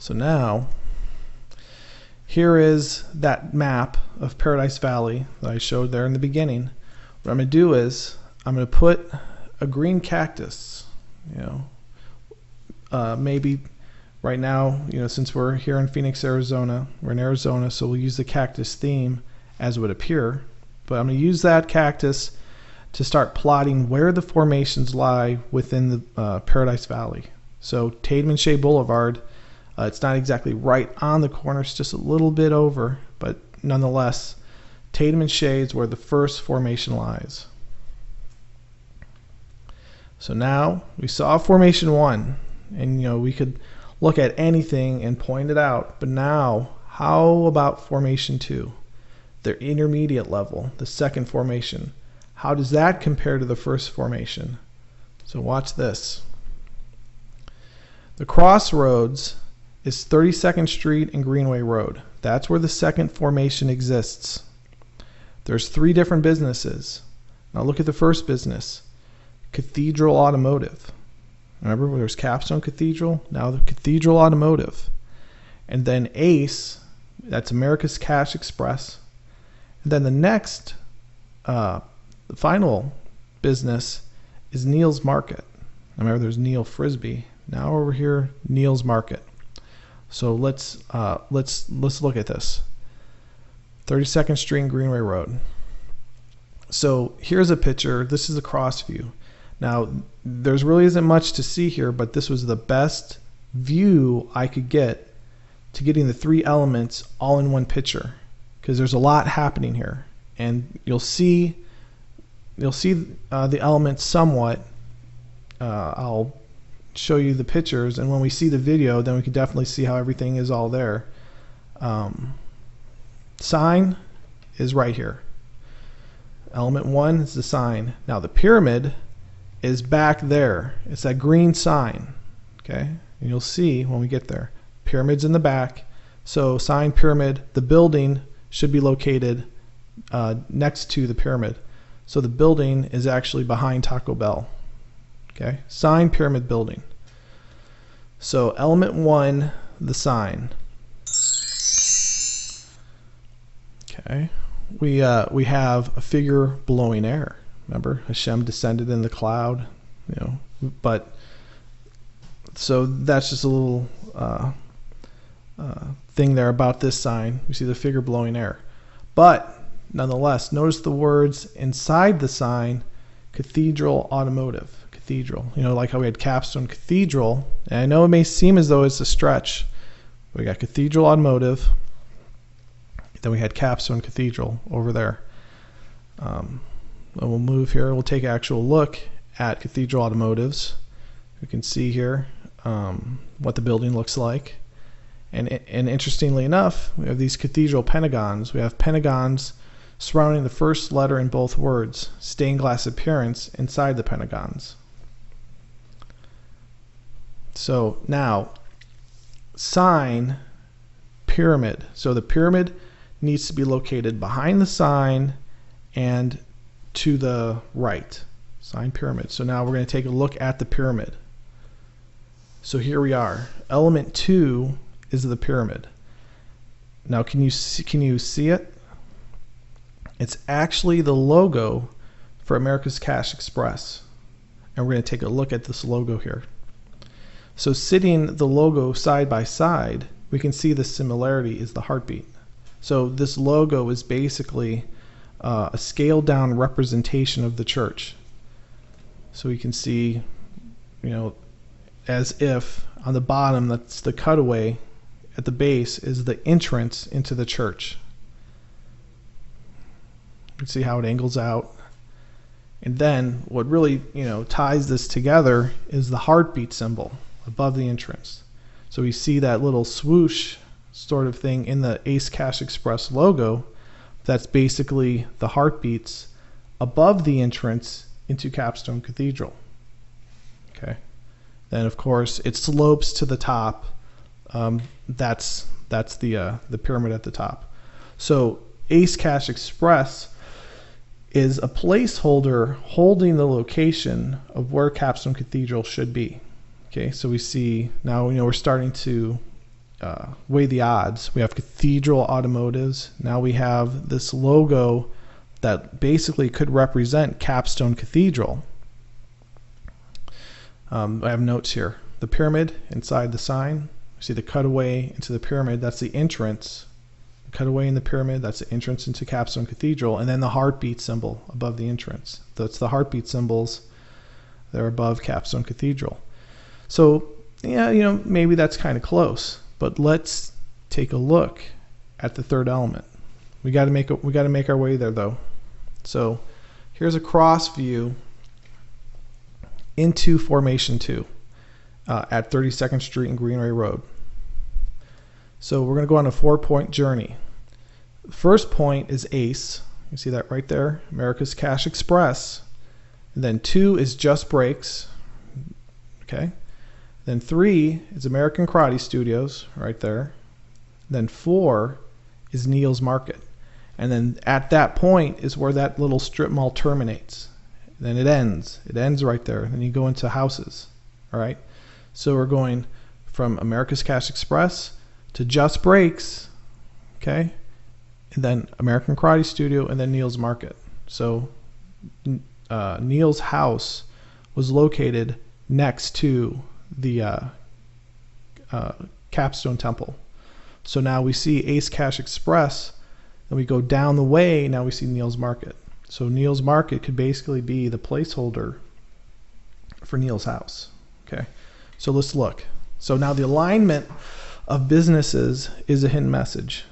So now, here is that map of Paradise Valley that I showed there in the beginning. What I'm going to do is I'm going to put a green cactus, maybe right now, since we're here in Phoenix, Arizona, we're in Arizona, so we'll use the cactus theme as would appear. But I'm going to use that cactus to start plotting where the formations lie within the Paradise Valley. So Tatum and Shea Boulevard, it's not exactly right on the corner, it's just a little bit over, but nonetheless, Tatum and Shea is where the first formation lies. So now we saw formation 1, and we could look at anything and point it out, but now how about formation 2, the intermediate level, the second formation? How does that compare to the first formation? So watch this. The crossroads is 32nd Street and Greenway Road. That's where the second formation exists. There's 3 different businesses. Now look at the first business, Cathedral Automotive. Remember, there's Capstone Cathedral, now the Cathedral Automotive. And then Ace, that's America's Cash Express. And then the next, the final business is Neil's Market. Remember, there's Neil Frisbee. Now over here, Neil's Market. So let's look at this. 32nd Street and Greenway Road. So here's a picture. This is a cross view. Now there's really isn't much to see here, but this was the best view I could get to getting the 3 elements all in one picture, because there's a lot happening here, and you'll see the elements somewhat. I'll show you the pictures, and when we see the video, then we can definitely see how everything is all there. Sign is right here. Element 1 is the sign. Now the pyramid is back there. It's that green sign. Okay, and you'll see when we get there. Pyramid's in the back. So sign, pyramid. The building should be located next to the pyramid. So the building is actually behind Taco Bell. Okay, sign, pyramid, building. So element 1, the sign. Okay, we have a figure blowing air. Remember, Hashem descended in the cloud, but so that's just a little thing there about this sign. We see the figure blowing air, but nonetheless, notice the words inside the sign, Cathedral Automotive. Cathedral, like how we had Capstone Cathedral, and I know it may seem as though it's a stretch. We got Cathedral Automotive, then we had Capstone Cathedral over there. We'll move here. We'll take an actual look at Cathedral Automotives. We can see here what the building looks like, and interestingly enough, we have these cathedral pentagons. We have pentagons surrounding the first letter in both words, stained glass appearance inside the pentagons. So now, sign, pyramid. So the pyramid needs to be located behind the sign and to the right. Sign, pyramid. So now we're going to take a look at the pyramid. So here we are. Element 2 is the pyramid. Now can you see it? It's actually the logo for America's Cash Express. And we're going to take a look at this logo here. So sitting the logo side by side, we can see the similarity is the heartbeat. So this logo is basically a scaled down representation of the church. So we can see, as if on the bottom, that's the cutaway, at the base is the entrance into the church. You can see how it angles out. And then what really, ties this together is the heartbeat symbol above the entrance. So we see that little swoosh sort of thing in the Ace Cash Express logo. That's basically the heartbeats above the entrance into Capstone Cathedral. Okay. Then of course it slopes to the top. That's the pyramid at the top. So Ace Cash Express is a placeholder holding the location of where Capstone Cathedral should be. Okay, so we see now we're starting to weigh the odds. We have Cathedral Automotives. Now we have this logo that basically could represent Capstone Cathedral. I have notes here. The pyramid inside the sign. You see the cutaway into the pyramid. That's the entrance. The cutaway in the pyramid. That's the entrance into Capstone Cathedral. And then the heartbeat symbol above the entrance. That's the heartbeat symbols. They're above Capstone Cathedral. So yeah, you know, maybe that's kind of close. But let's take a look at the third element. We got to make our way there though. So here's a cross view into Formation 2 at 32nd Street and Greenway Road. So we're going to go on a 4-point journey. The first point is ACE. You see that right there, America's Cash Express. And then 2 is Just Breaks. Okay. Then 3 is American Karate Studios, right there. Then 4 is Neil's Market. And then at that point is where that little strip mall terminates. Then it ends. It ends right there. And then you go into houses. All right. So we're going from America's Cash Express to Just Breaks. Okay. And then American Karate Studio and then Neil's Market. So Neil's house was located next to the Capstone Temple. So now we see Ace Cash Express, and we go down the way, now we see Neil's Market. So Neil's Market could basically be the placeholder for Neil's house. Okay, so let's look. So now the alignment of businesses is a hidden message.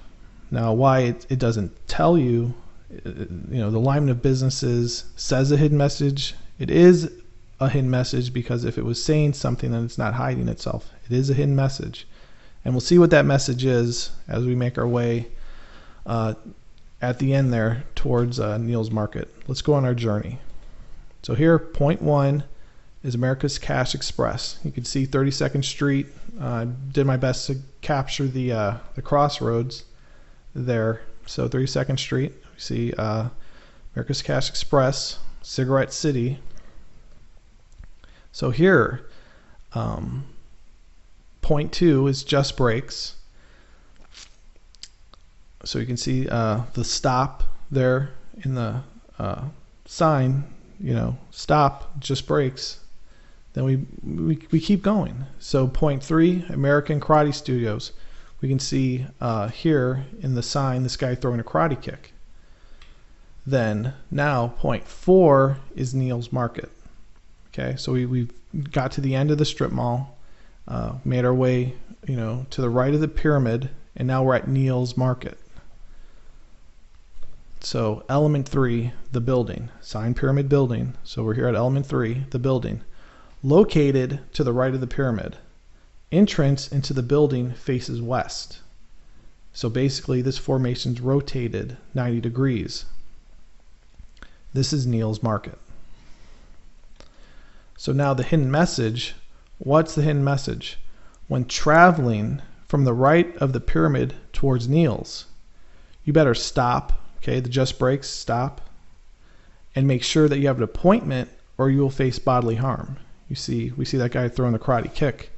Now why it doesn't tell you, you know, the alignment of businesses says a hidden message. It is a hidden message because if it was saying something, then it's not hiding itself. It is a hidden message. And we'll see what that message is as we make our way at the end there towards Neil's Market. Let's go on our journey. So here, point 1 is America's Cash Express. You can see 32nd Street. I did my best to capture the crossroads there. So 32nd Street, we see America's Cash Express, Cigarette City. So here, point 2 is Just Breaks. So you can see the stop there in the sign, you know, stop, Just Breaks. Then we keep going. So point 3, American Karate Studios. We can see here in the sign this guy throwing a karate kick. Then now point 4 is Neil's Market. Okay, so we got to the end of the strip mall, made our way, you know, to the right of the pyramid, and now we're at Neil's Market. So element 3, the building, sign pyramid building. So we're here at element 3, the building, located to the right of the pyramid. Entrance into the building faces west. So basically this formation's rotated 90 degrees. This is Neil's Market. So now the hidden message, what's the hidden message? When traveling from the right of the pyramid towards Neil's, you better stop, okay, the Just Breaks, stop, and make sure that you have an appointment or you will face bodily harm. We see that guy throwing the karate kick.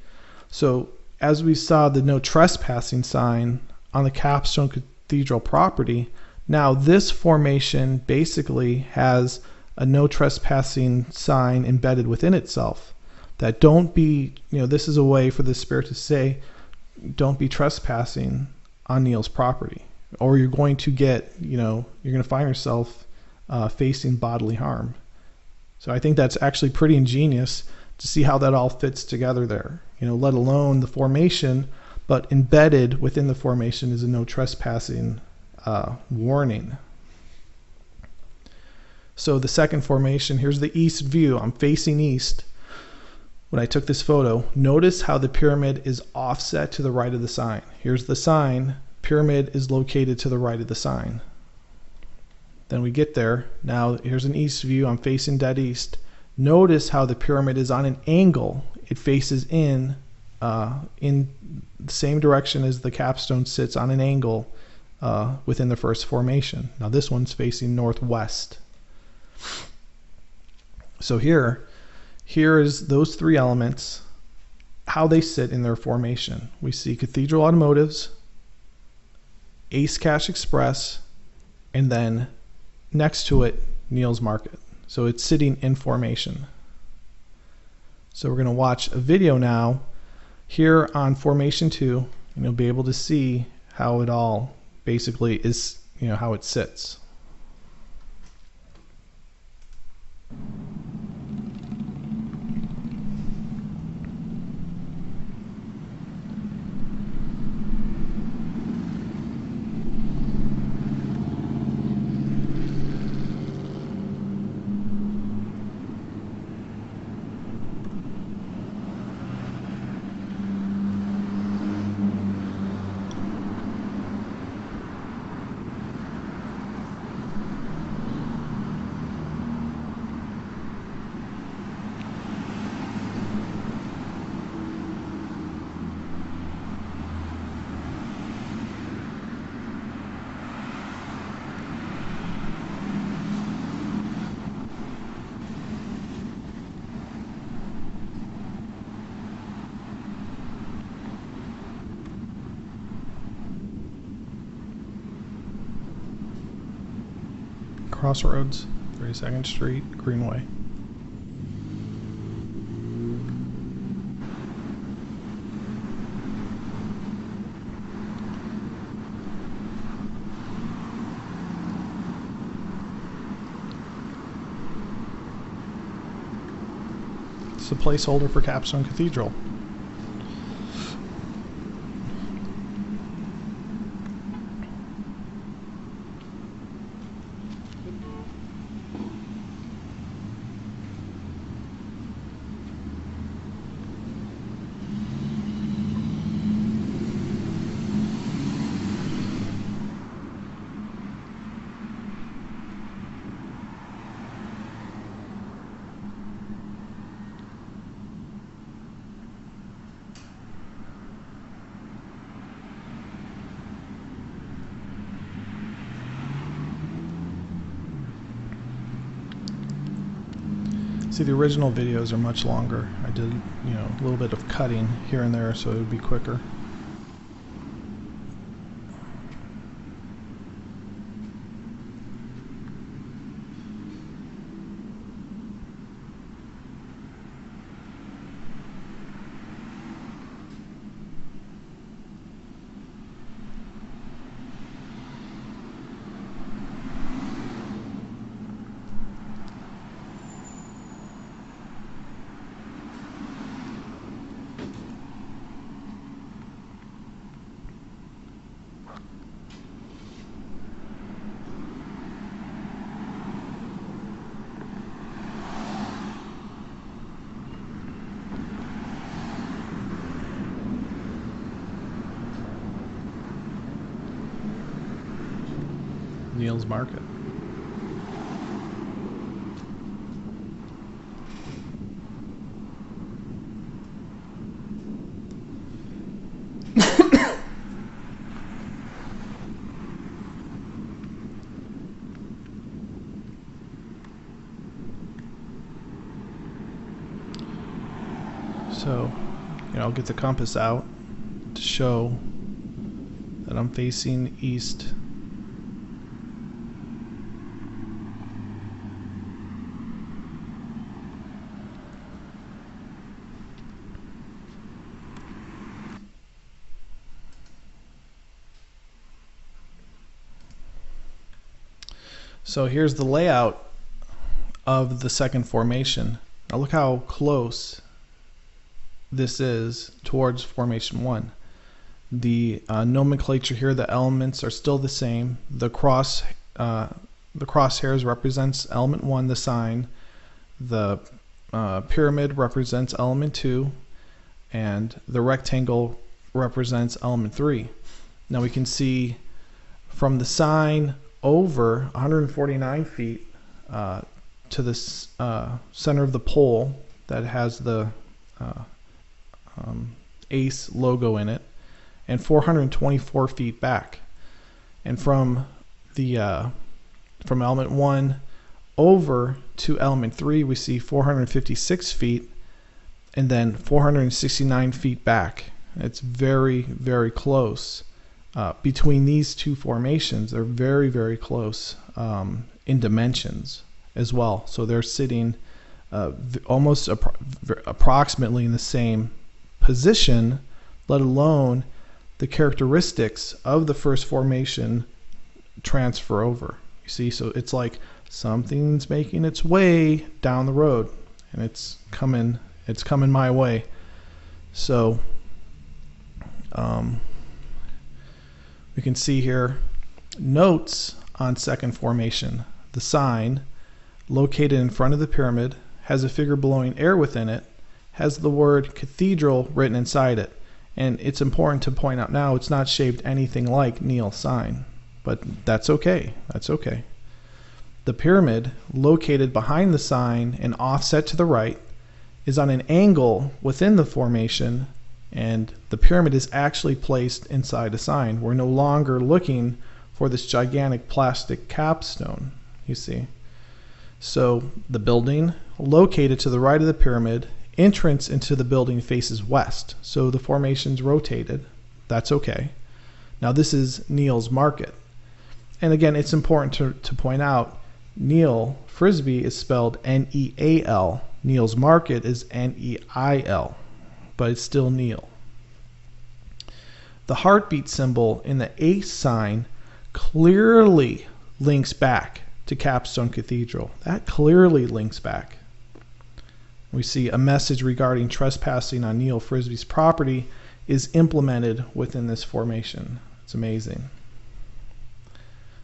So as we saw the no trespassing sign on the Capstone Cathedral property, now this formation basically has a no trespassing sign embedded within itself. That don't be, you know, this is a way for the spirit to say, don't be trespassing on Neil's property, or you're going to get, you know, you're going to find yourself facing bodily harm. So I think that's actually pretty ingenious to see how that all fits together there, you know, let alone the formation, but embedded within the formation is a no trespassing warning. So the second formation, here's the east view. I'm facing east. When I took this photo, notice how the pyramid is offset to the right of the sign. Here's the sign. Pyramid is located to the right of the sign. Then we get there. Now here's an east view. I'm facing dead east. Notice how the pyramid is on an angle. It faces in the same direction as the capstone sits on an angle within the first formation. Now this one's facing northwest. So here is those 3 elements how they sit in their formation. We see Cathedral Automotives, Ace Cash Express, and then next to it, Neil's Market. So it's sitting in formation. So we're going to watch a video now here on Formation 2, and you'll be able to see how it all basically is, how it sits. Crossroads, 32nd Street, Greenway. It's a placeholder for Capstone Cathedral. See, the original videos are much longer. I did, a little bit of cutting here and there so it would be quicker. Neil's Market. So, I'll get the compass out to show that I'm facing east. So here's the layout of the second formation. Now look how close this is towards Formation 1. The nomenclature here, the elements are still the same. The crosshairs represents element 1, the sign. The pyramid represents element 2, and the rectangle represents element 3. Now we can see from the sign over 149 feet to the center of the pole that has the Ace logo in it, and 424 feet back. And from the from element 1 over to element 3, we see 456 feet, and then 469 feet back. It's very, very close. Between these two formations, they're very, very close in dimensions as well. So they're sitting almost approximately in the same position, let alone the characteristics of the first formation transfer over. You see, so it's like something's making its way down the road, and it's coming my way. So we can see here notes on second formation. The sign located in front of the pyramid has a figure blowing air within it, has the word cathedral written inside it. And it's important to point out now it's not shaped anything like Neil's sign, but that's okay. That's okay. The pyramid, located behind the sign and offset to the right, is on an angle within the formation, and the pyramid is actually placed inside a sign. We're no longer looking for this gigantic plastic capstone, you see. So the building, located to the right of the pyramid, entrance into the building faces west. So the formation's rotated. That's okay. Now this is Neil's Market. And again, it's important to point out, Neil Frisbee is spelled N-E-A-L. Neil's Market is N-E-I-L, but it's still Neil. The heartbeat symbol in the ace sign clearly links back to Capstone Cathedral. That clearly links back. We see a message regarding trespassing on Neil Frisbee's property is implemented within this formation. It's amazing.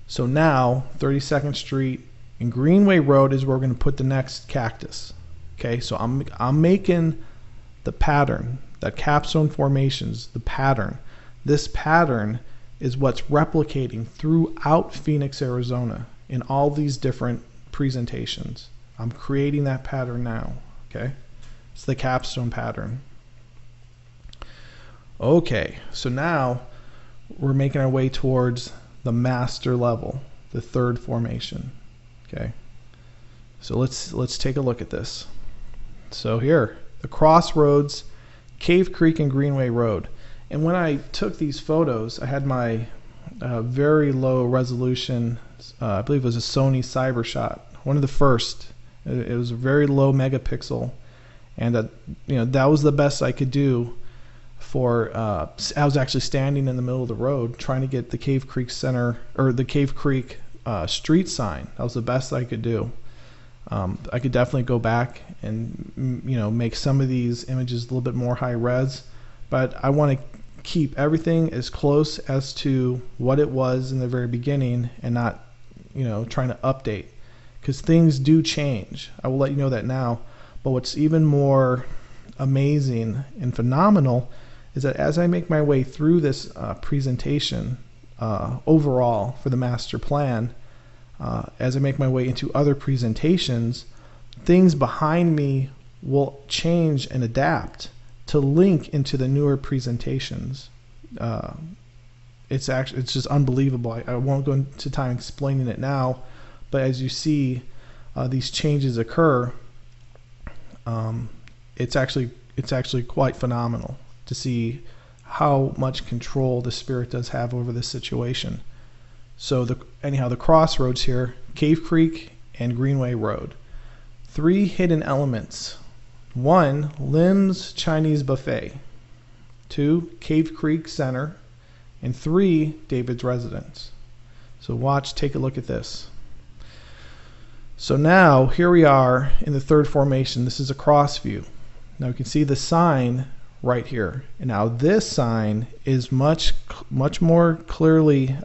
So now 32nd Street and Greenway Road is where we're going to put the next cactus. Okay, so I'm making the pattern, that capstone formations, the pattern. This pattern is what's replicating throughout Phoenix, Arizona in all these different presentations. I'm creating that pattern now. Okay, it's the capstone pattern. Okay, so now we're making our way towards the master level, the third formation. Okay, so let's take a look at this. So here, the crossroads, Cave Creek and Greenway Road. And when I took these photos, I had my very low resolution, I believe it was a Sony CyberShot, one of the first. It was a very low megapixel, and that was the best I could do for. I was actually standing in the middle of the road trying to get the Cave Creek Center, or the Cave Creek street sign. That was the best I could do. I could definitely go back and make some of these images a little bit more high res, but I want to keep everything as close as to what it was in the very beginning, and not trying to update, because things do change. I will let you know that now. But what's even more amazing and phenomenal is that as I make my way through this presentation overall for the master plan, as I make my way into other presentations, things behind me will change and adapt to link into the newer presentations. It's just unbelievable. I won't go into time explaining it now, but as you see these changes occur, it's actually quite phenomenal to see how much control the Spirit does have over this situation. So anyhow, the crossroads here, Cave Creek and Greenway Road. 3 hidden elements. 1, Lim's Chinese Buffet. 2, Cave Creek Center. And 3, David's Residence. So take a look at this. So now here we are in the third formation. This is a cross view. Now you can see the sign right here. And now this sign is much more clearly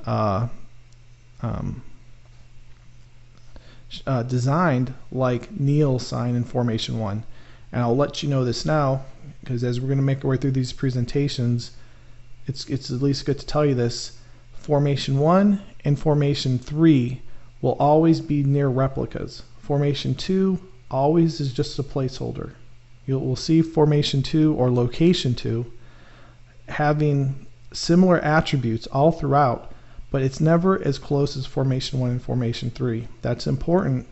designed like Neil's sign in formation 1. And I'll let you know this now, because as we're going to make our way through these presentations, it's at least good to tell you this. Formation 1 and Formation 3 will always be near replicas. Formation 2 always is just a placeholder. We'll see Formation 2 or Location 2 having similar attributes all throughout, but it's never as close as Formation 1 and Formation 3. That's important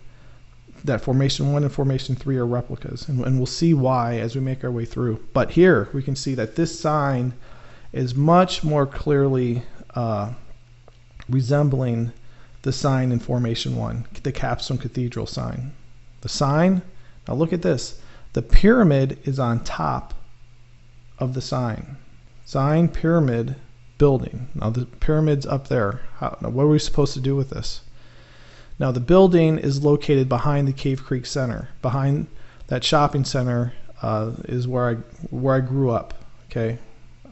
that formation 1 and formation 3 are replicas, and we'll see why as we make our way through. But here we can see that this sign is much more clearly resembling the sign in formation 1, the Capstone Cathedral sign. The sign, now look at this, the pyramid is on top of the sign. Sign, pyramid, building. Now the pyramid's up there. Now what are we supposed to do with this? Now the building is located behind the Cave Creek Center. Behind that shopping center is where I grew up. Okay,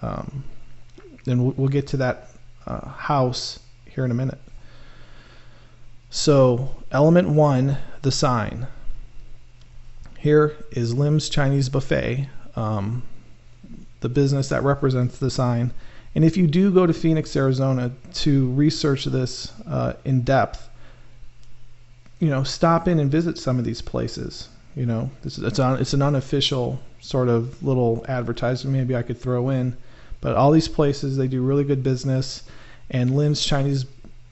and we'll get to that house here in a minute. So element 1, the sign. Here is Lim's Chinese Buffet, the business that represents the sign. And if you do go to Phoenix, Arizona to research this in depth, you know, stop in and visit some of these places. You know, it's an unofficial sort of little advertisement maybe I could throw in, but all these places, they do really good business. And Lim's Chinese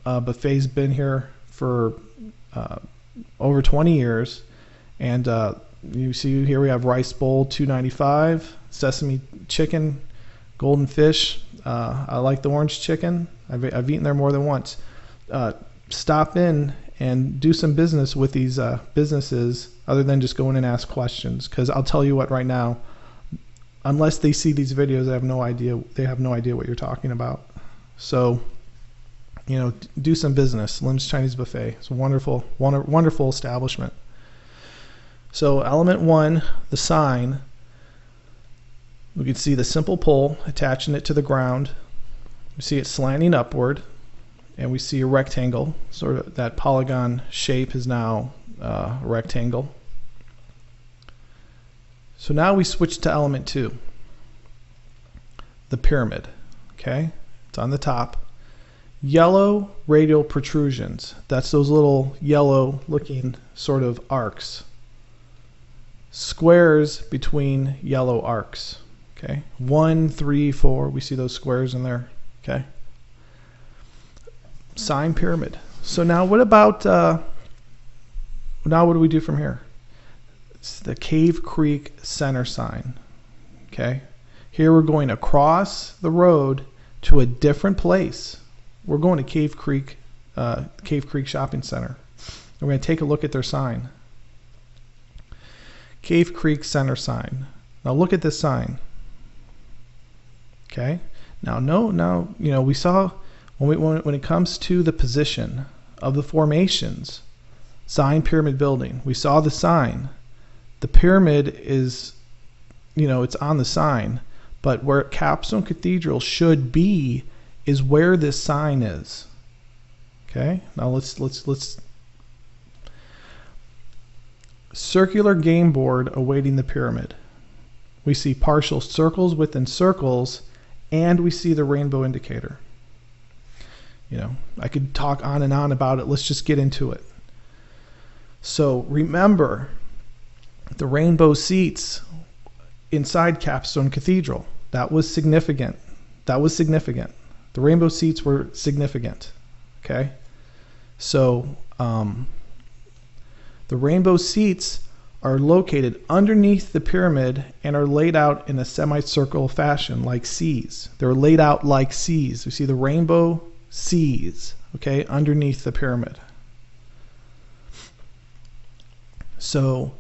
Buffet's been here for over 20 years. And you see here we have rice bowl $2.95, sesame chicken, golden fish. I like the orange chicken. I've eaten there more than once. Stop in and do some business with these businesses other than just go in and ask questions. Because I'll tell you what, right now, unless they see these videos, they have no idea what you're talking about. So, you know, do some business. Lim's Chinese Buffet. It's a wonderful establishment. So element 1, the sign. We can see the simple pole attaching it to the ground. We see it slanting upward, and we see a rectangle. Sort of that polygon shape is now a rectangle. So now we switch to element 2, the pyramid. Okay, it's on the top. Yellow radial protrusions. That's those little yellow looking sort of arcs. Squares between yellow arcs. Okay, 1, 3, 4. We see those squares in there. Okay. Sign, pyramid. So now what about now what do we do from here? It's the Cave Creek Center sign. Okay. Here we're going across the road to a different place. We're going to Cave Creek Shopping Center. We're going to take a look at their sign. Cave Creek Center sign. Now look at this sign. Okay. Now you know, we saw when it comes to the position of the formations, sign, pyramid, building, we saw the sign. The pyramid is, you know, it's on the sign, but where Capstone Cathedral should be is where this sign is. Okay. Now let's circular game board awaiting the pyramid. We see partial circles within circles, and we see the rainbow indicator. You know, I could talk on and on about it. Let's just get into it. So remember the rainbow seats inside Capstone Cathedral. That was significant. That was significant. The rainbow seats were significant. Okay. So the rainbow seats are located underneath the pyramid and are laid out in a semicircle fashion like C's. They're laid out like C's. You see the rainbow C's, okay, underneath the pyramid. So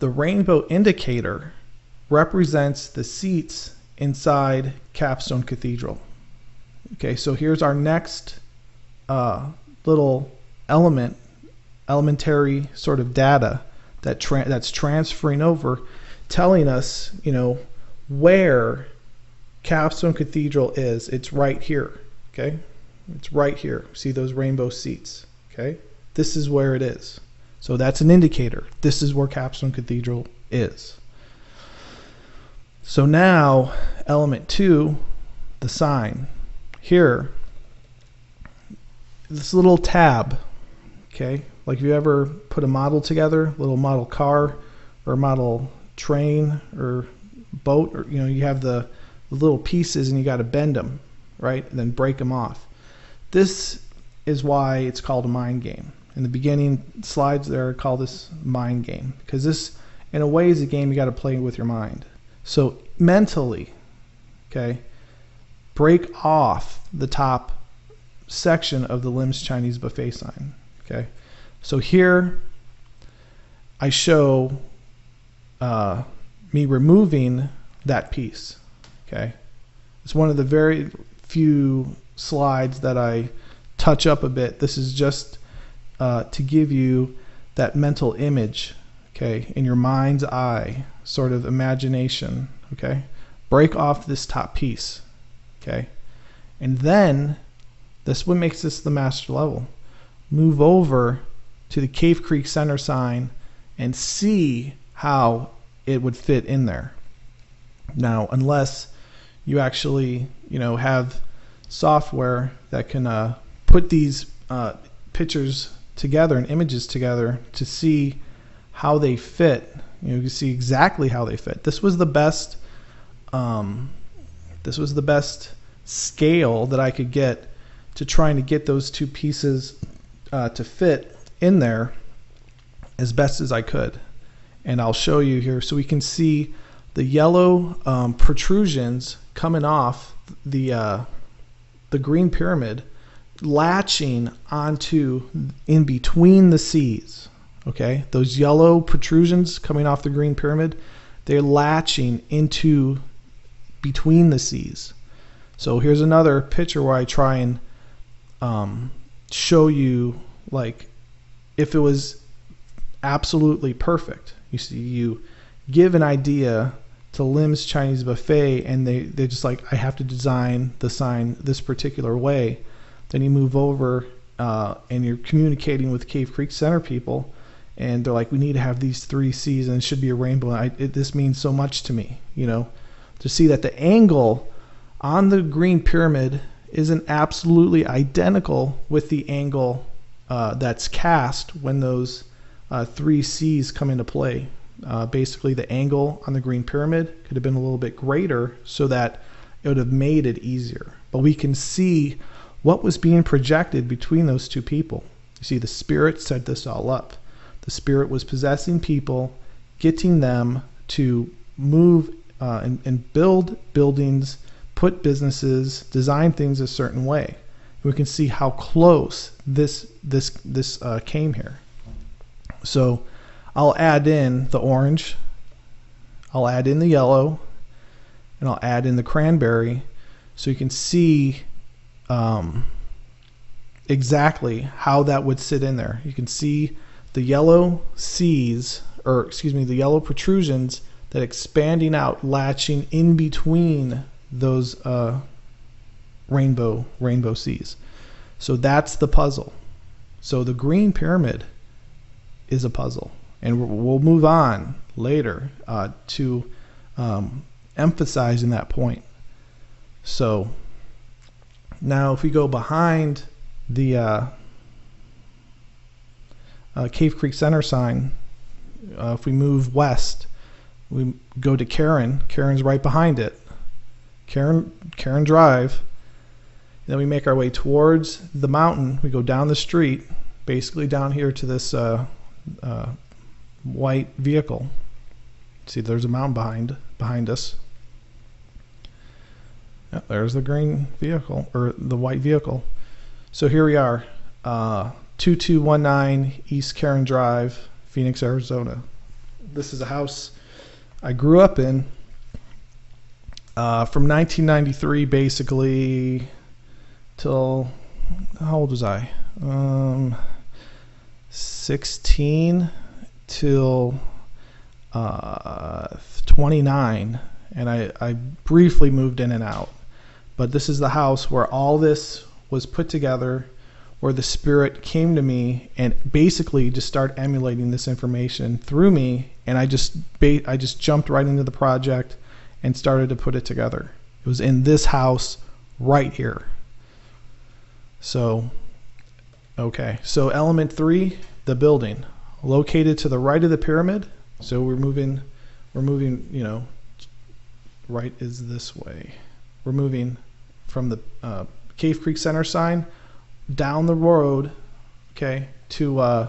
the rainbow indicator represents the seats inside Capstone Cathedral. Okay, so here's our next little elementary sort of data that's transferring over, telling us, you know, where Capstone Cathedral is. It's right here. Okay, it's right here. See those rainbow seats. Okay, this is where it is. So that's an indicator. This is where Capstone Cathedral is. So now element 2, the sign. Here, this little tab. Okay, like if you ever put a model together, little model car or model train or boat, or you know, you have the little pieces and you got to bend them, right, and then break them off. This is why it's called a mind game. in the beginning slides there, I call this mind game, because this, in a way, is a game you got to play with your mind. So mentally, okay, break off the top section of the Lim's Chinese buffet sign. Okay, so here I show me removing that piece. Okay, it's one of the very few slides that I touch up a bit. This is just to give you that mental image, okay, in your mind's eye, sort of imagination. Okay, break off this top piece. Okay, and then this what makes this the master level. Move over to the Cave Creek center sign and see how it would fit in there. Now, unless you actually, have software that can put these pictures together and images together to see how they fit, you can see exactly how they fit. This was the best. This was the best scale that I could get to trying to get those two pieces to fit in there as best as I could. And I'll show you here so we can see the yellow protrusions coming off the green pyramid, latching onto in between the C's. Okay, those yellow protrusions coming off the green pyramid, they're latching into between the C's. So here's another picture where I try and show you, like, if it was absolutely perfect. You see, you give an idea to Lim's Chinese Buffet, and they're just like, I have to design the sign this particular way. Then you move over and you're communicating with Cave Creek Center people, and they're like, we need to have these 3 C's and it should be a rainbow. This means so much to me, to see that the angle on the green pyramid isn't absolutely identical with the angle that's cast when those 3 C's come into play. Basically, the angle on the green pyramid could have been a little bit greater so that it would have made it easier. But we can see what was being projected between those two people. You see, the spirit set this all up. The spirit was possessing people, getting them to move and build buildings, put businesses, design things a certain way. We can see how close this came here. So I'll add in the orange, I'll add in the yellow, and I'll add in the cranberry, so you can see exactly how that would sit in there. You can see the yellow C's, the yellow protrusions that expanding out, latching in between those rainbow C's. So that's the puzzle. So the green pyramid is a puzzle, and we'll move on later to emphasizing that point. So now if we go behind the Cave Creek Center sign, if we move west, we go to Karen. Karen's right behind it. Karen Drive. Then we make our way towards the mountain. We go down the street, basically down here to this white vehicle. See, there's a mountain behind us. Yep, there's the green vehicle, or the white vehicle. So here we are, 2219 East Karen Drive, Phoenix, Arizona. This is a house I grew up in from 1993 basically till, how old was I? 16 till 29, and I briefly moved in and out. But this is the house where all this was put together, where the spirit came to me and basically just started emulating this information through me, and I just jumped right into the project and started to put it together. It was in this house right here. So okay, so element 3, the building, located to the right of the pyramid. So we're moving, right is this way. We're moving from the Cave Creek Center sign down the road, okay, to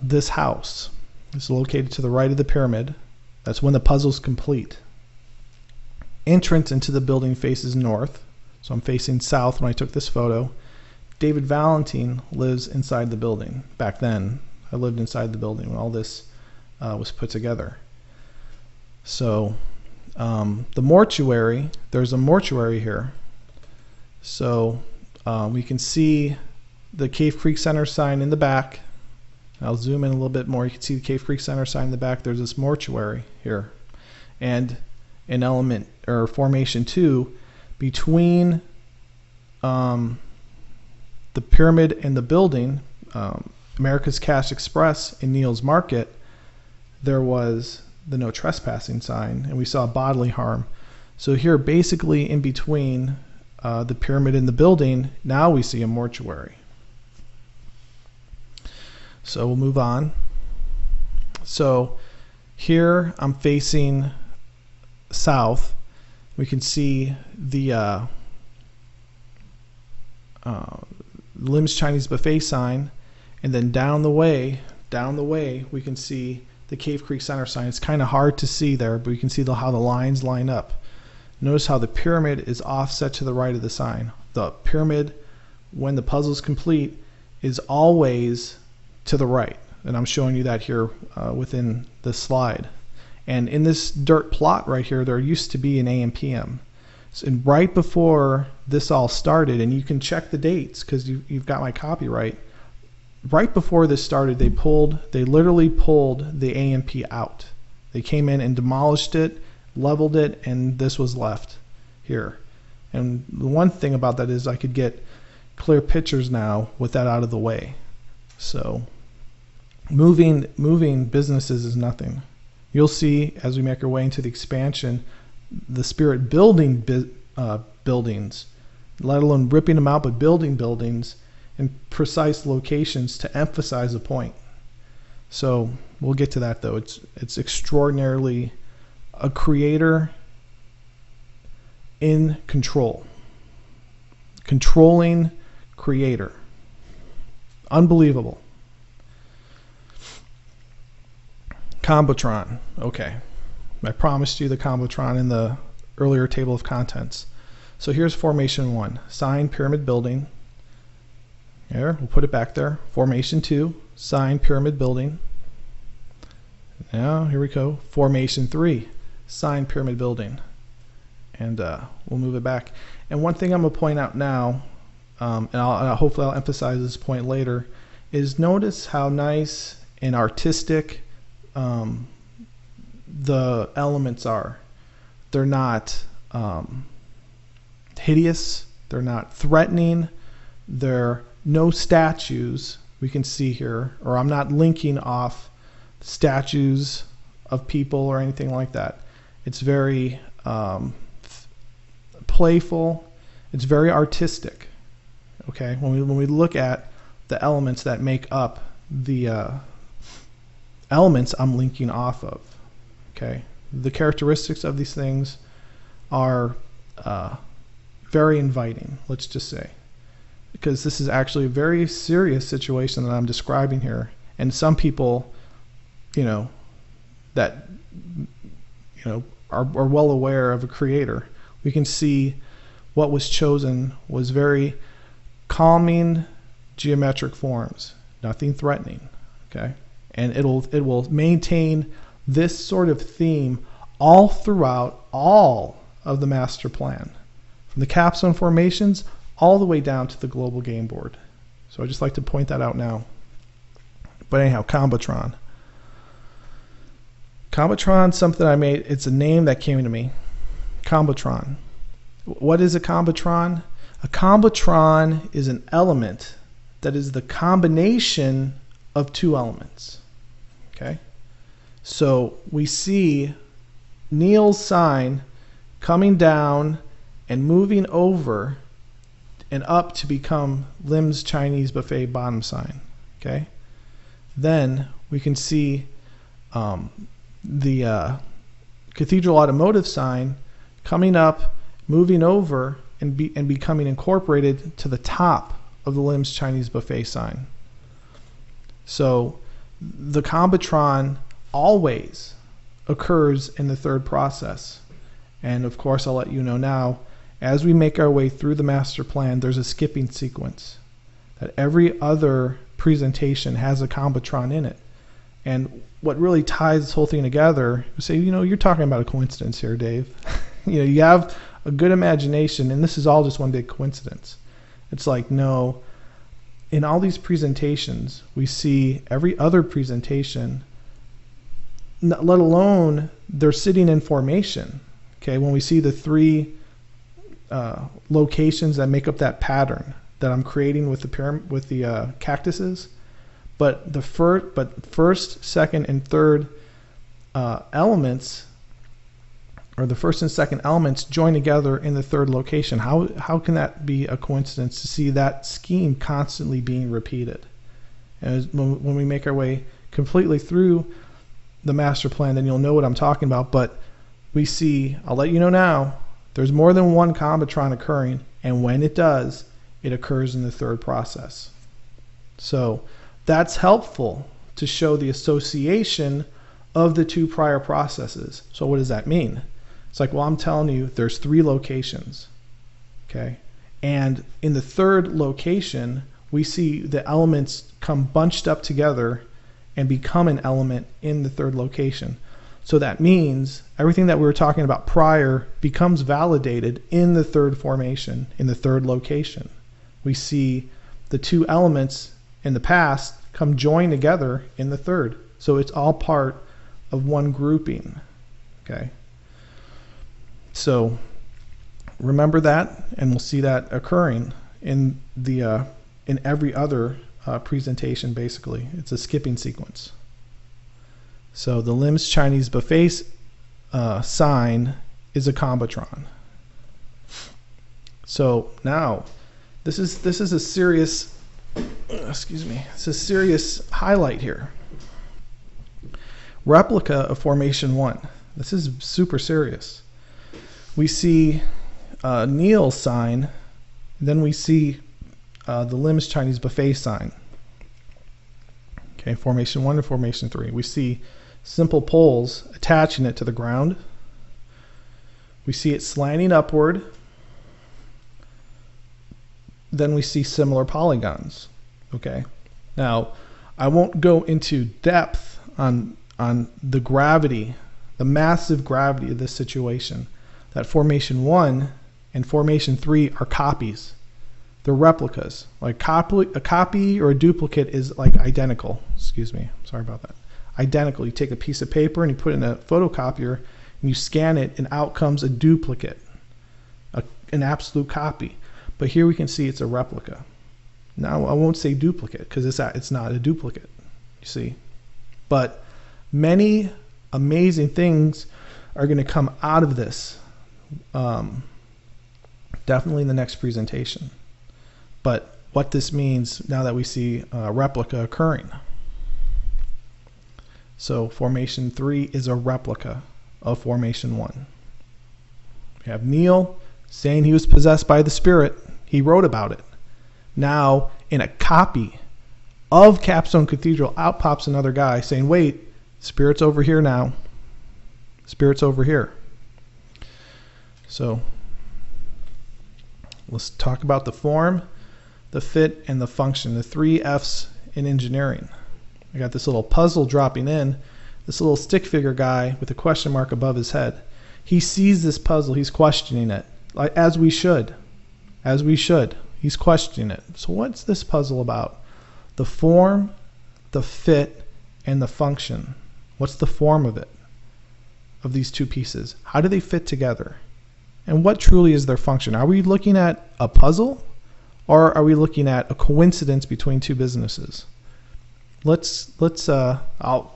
this house. It's located to the right of the pyramid. That's when the puzzle's complete. Entrance into the building faces north, so I'm facing south when I took this photo. David Valentin lives inside the building. Back then, I lived inside the building when all this was put together. So the mortuary, there's a mortuary here. So we can see the Cave Creek Center sign in the back. I'll zoom in a little bit more. You can see the Cave Creek Center sign in the back. There's this mortuary here. And an element, or formation 2, between the pyramid and the building, America's Cash Express in Neal's Market, there was the no trespassing sign, and we saw bodily harm. So here, basically in between the pyramid and the building, now we see a mortuary. So we'll move on. So here I'm facing south. We can see the Lim's Chinese Buffet sign, and then down the way we can see the Cave Creek Center sign. It's kind of hard to see there, but we can see how the lines line up. Notice how the pyramid is offset to the right of the sign. The pyramid, when the puzzle is complete, is always to the right, and I'm showing you that here within the slide. And in this dirt plot right here, there used to be an AM PM. So, and right before this all started, and you can check the dates because you've got my copyright. Right before this started, they literally pulled the AMP out. They came in and demolished it, leveled it, and this was left here. And the one thing about that is I could get clear pictures now with that out of the way. So moving businesses is nothing. You'll see as we make our way into the expansion, the Spirit building buildings, let alone ripping them out, but building buildings in precise locations to emphasize a point. So we'll get to that though. It's extraordinarily a creator in control. Controlling creator. Unbelievable. Combotron. Okay. I promised you the Combotron in the earlier table of contents. So here's formation 1. Sign, pyramid, building. There, we'll put it back there. Formation 2. Sign, pyramid, building. Now, here we go. Formation 3. Sign, pyramid, building. And we'll move it back. And one thing I'm going to point out now, and hopefully I'll emphasize this point later, is notice how nice and artistic the elements are. They're not hideous. They're not threatening. They're no statues we can see here, or I'm not linking off statues of people or anything like that. It's very playful. It's very artistic. Okay, when we look at the elements that make up the elements I'm linking off of. Okay, the characteristics of these things are very inviting, let's just say, because this is actually a very serious situation that I'm describing here, and some people, that are well aware of a creator. We can see what was chosen was very calming geometric forms, nothing threatening. Okay, and it will maintain this sort of theme all throughout all of the master plan, from the capstone formations all the way down to the global game board. So I just like to point that out now. But anyhow, Combotron. Combotron, something I made. It's a name that came to me. Combotron. What is a Combotron? A Combotron is an element that is the combination of two elements. Okay? So we see Neal's sign coming down and moving over and up to become Lim's Chinese Buffet bottom sign. Okay? Then we can see the Cathedral Automotive sign coming up, moving over, and becoming incorporated to the top of the Lim's Chinese buffet sign. So the combitron always occurs in the third process. And of course, I'll let you know now, as we make our way through the master plan, there's a skipping sequence that every other presentation has a combitron in it. And what really ties this whole thing together, you say, you're talking about a coincidence here, Dave. You have a good imagination, and this is all just one big coincidence. It's like, no, in all these presentations, we see every other presentation, let alone they're sitting in formation. Okay, when we see the three locations that make up that pattern that I'm creating with the pyramid, with the cactuses, but the first, second, and third elements, or the first and second elements, join together in the third location. How can that be a coincidence to see that scheme constantly being repeated? And when we make our way completely through the master plan, then you'll know what I'm talking about. But we see, I'll let you know now, there's more than one combitron occurring, and when it does, it occurs in the third process. So that's helpful to show the association of the two prior processes. So what does that mean? It's like, well, I'm telling you there's three locations, okay? And in the third location, we see the elements come bunched up together and become an element in the third location. So that means everything that we were talking about prior becomes validated in the third formation, in the third location. We see the two elements in the past come join together in the third. So it's all part of one grouping, okay? So remember that, and we'll see that occurring in the in every other presentation. Basically, it's a skipping sequence. So the Lim's Chinese buffet sign is a combitron. So now, this is a serious, excuse me, it's a serious highlight here. Replica of formation 1. This is super serious. We see Neil's sign, then we see the Lim's Chinese buffet sign. Okay, formation 1 and formation 3. We see simple poles attaching it to the ground. We see it slanting upward. Then we see similar polygons. Okay, now I won't go into depth on the gravity, the massive gravity of this situation. That formation 1 and formation 3 are copies. They're replicas. Like a copy or a duplicate is like identical. Excuse me, sorry about that. Identical. You take a piece of paper and you put it in a photocopier and you scan it, and out comes a duplicate, an absolute copy. But here we can see it's a replica. Now I won't say duplicate because it's not a duplicate, you see. But many amazing things are going to come out of this. Definitely in the next presentation. But what this means now that we see a replica occurring. So formation 3 is a replica of formation 1. We have Neil saying he was possessed by the spirit. He wrote about it. Now in a copy of Capstone Cathedral, out pops another guy saying, wait, spirit's over here now. Spirit's over here. So let's talk about the form, the fit, and the function, the 3 F's in engineering. I got this little puzzle dropping in, this little stick figure guy with a question mark above his head. He sees this puzzle, he's questioning it, like as we should. As we should. He's questioning it. So what's this puzzle about? The form, the fit, and the function. What's the form of it? Of these two pieces? How do they fit together? And what truly is their function? Are we looking at a puzzle, or are we looking at a coincidence between two businesses? I'll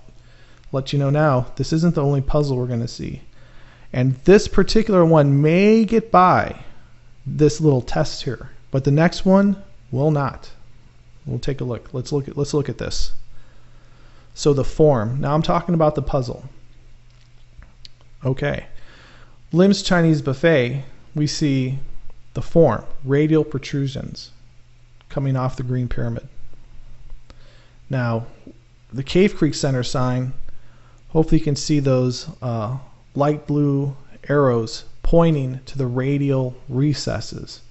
let you know now, this isn't the only puzzle we're going to see. And this particular one may get by this little test here, but the next one will not. We'll take a look. Let's look at this. So the form. Now I'm talking about the puzzle. Okay. Lim's Chinese buffet, we see the form, radial protrusions. coming off the green pyramid. Now, the Cave Creek Center sign, hopefully you can see those light blue arrows pointing to the radial recesses.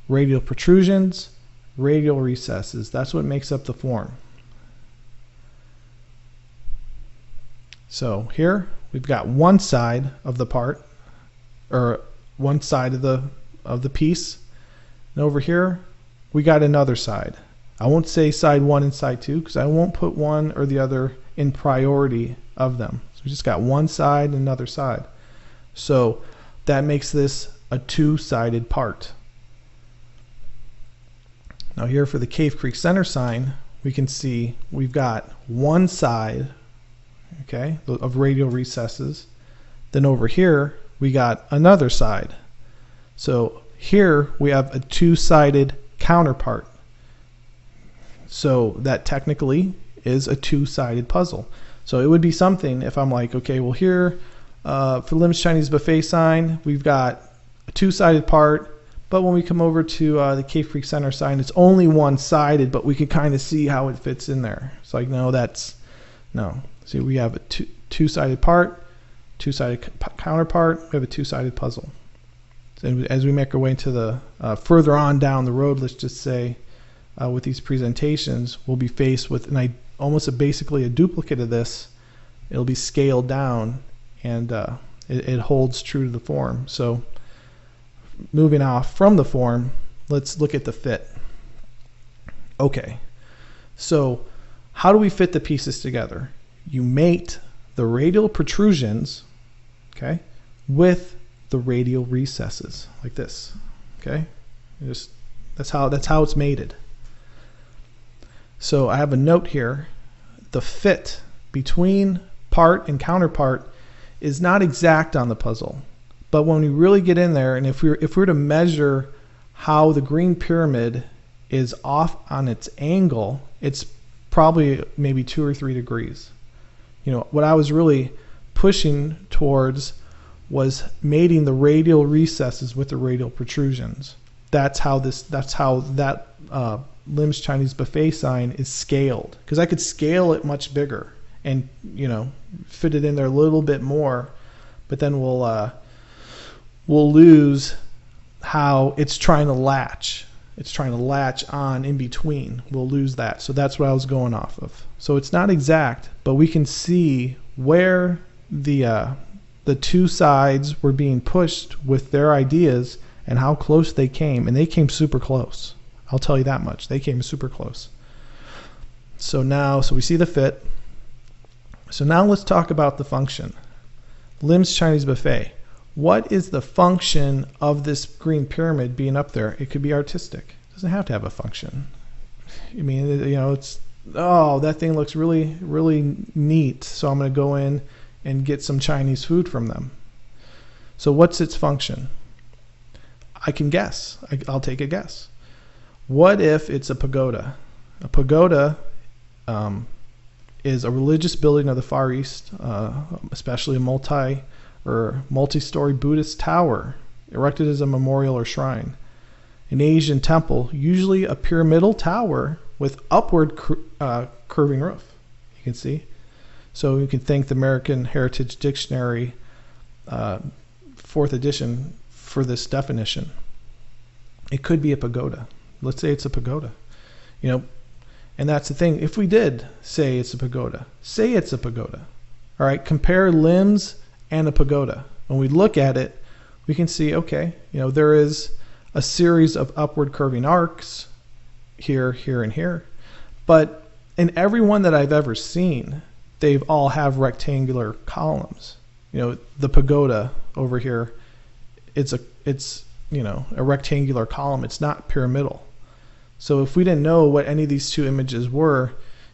Radial protrusions, radial recesses. That's what makes up the form. So here we've got one side of the part, or one side of the piece, and over here we got another side. I won't say side 1 and side 2 because I won't put one or the other in priority of them. So we just got one side and another side. So that makes this a two-sided part. Now here for the Cave Creek Center sign, we can see we've got one side, okay, of radial recesses. Then over here we got another side. So here we have a two-sided counterpart. So that technically is a two-sided puzzle. So it would be something if I'm like, okay, well here for Lim's Chinese Buffet sign, we've got a two-sided part, but when we come over to the Cave Creek Center sign, it's only one-sided, but we can kind of see how it fits in there. It's like, no, that's, no. See, we have a two-sided part, two-sided counterpart, we have a two-sided puzzle. And as we make our way into the further on down the road, let's just say, with these presentations, we'll be faced with almost basically a duplicate of this. It'll be scaled down, and it holds true to the form. So moving off from the form, let's look at the fit. Okay, so how do we fit the pieces together? You mate the radial protrusions, okay, with the radial recesses, like this. Okay, that's how it's mated. So I have a note here. The fit between part and counterpart is not exact on the puzzle, but when we really get in there, and if we're to measure how the green pyramid is off on its angle, it's probably maybe 2 or 3 degrees. You know, what I was really pushing towards was mating the radial recesses with the radial protrusions. That's how that Lim's Chinese Buffet sign is scaled, because I could scale it much bigger and, you know, fit it in there a little bit more, but then we'll lose how it's trying to latch. It's trying to latch on in between. We'll lose that. So that's what I was going off of. So it's not exact, but we can see where the two sides were being pushed with their ideas and how close they came, and they came super close. I'll tell you that much. They came super close. So we see the fit. So now let's talk about the function. Lim's Chinese Buffet. What is the function of this green pyramid being up there? It could be artistic. It doesn't have to have a function. I mean, you know, it's, oh, that thing looks really, really neat, so I'm going to go in and get some Chinese food from them. So what's its function? I can guess. I'll take a guess. What if it's a pagoda? A pagoda is a religious building of the Far East, especially a multi-story Buddhist tower erected as a memorial or shrine. An Asian temple, usually a pyramidal tower with upward curving roof. You can see. So you can thank the American Heritage Dictionary, 4th edition, for this definition. It could be a pagoda. Let's say it's a pagoda. You know, and that's the thing. If we did say it's a pagoda, say it's a pagoda. All right, compare Lim's and a pagoda. When we look at it, we can see, okay, you know, there is a series of upward curving arcs here, here, and here. But in every one that I've ever seen, they've all have rectangular columns. You know, the pagoda over here, it's you know, a rectangular column. It's not pyramidal. So if we didn't know what any of these two images were,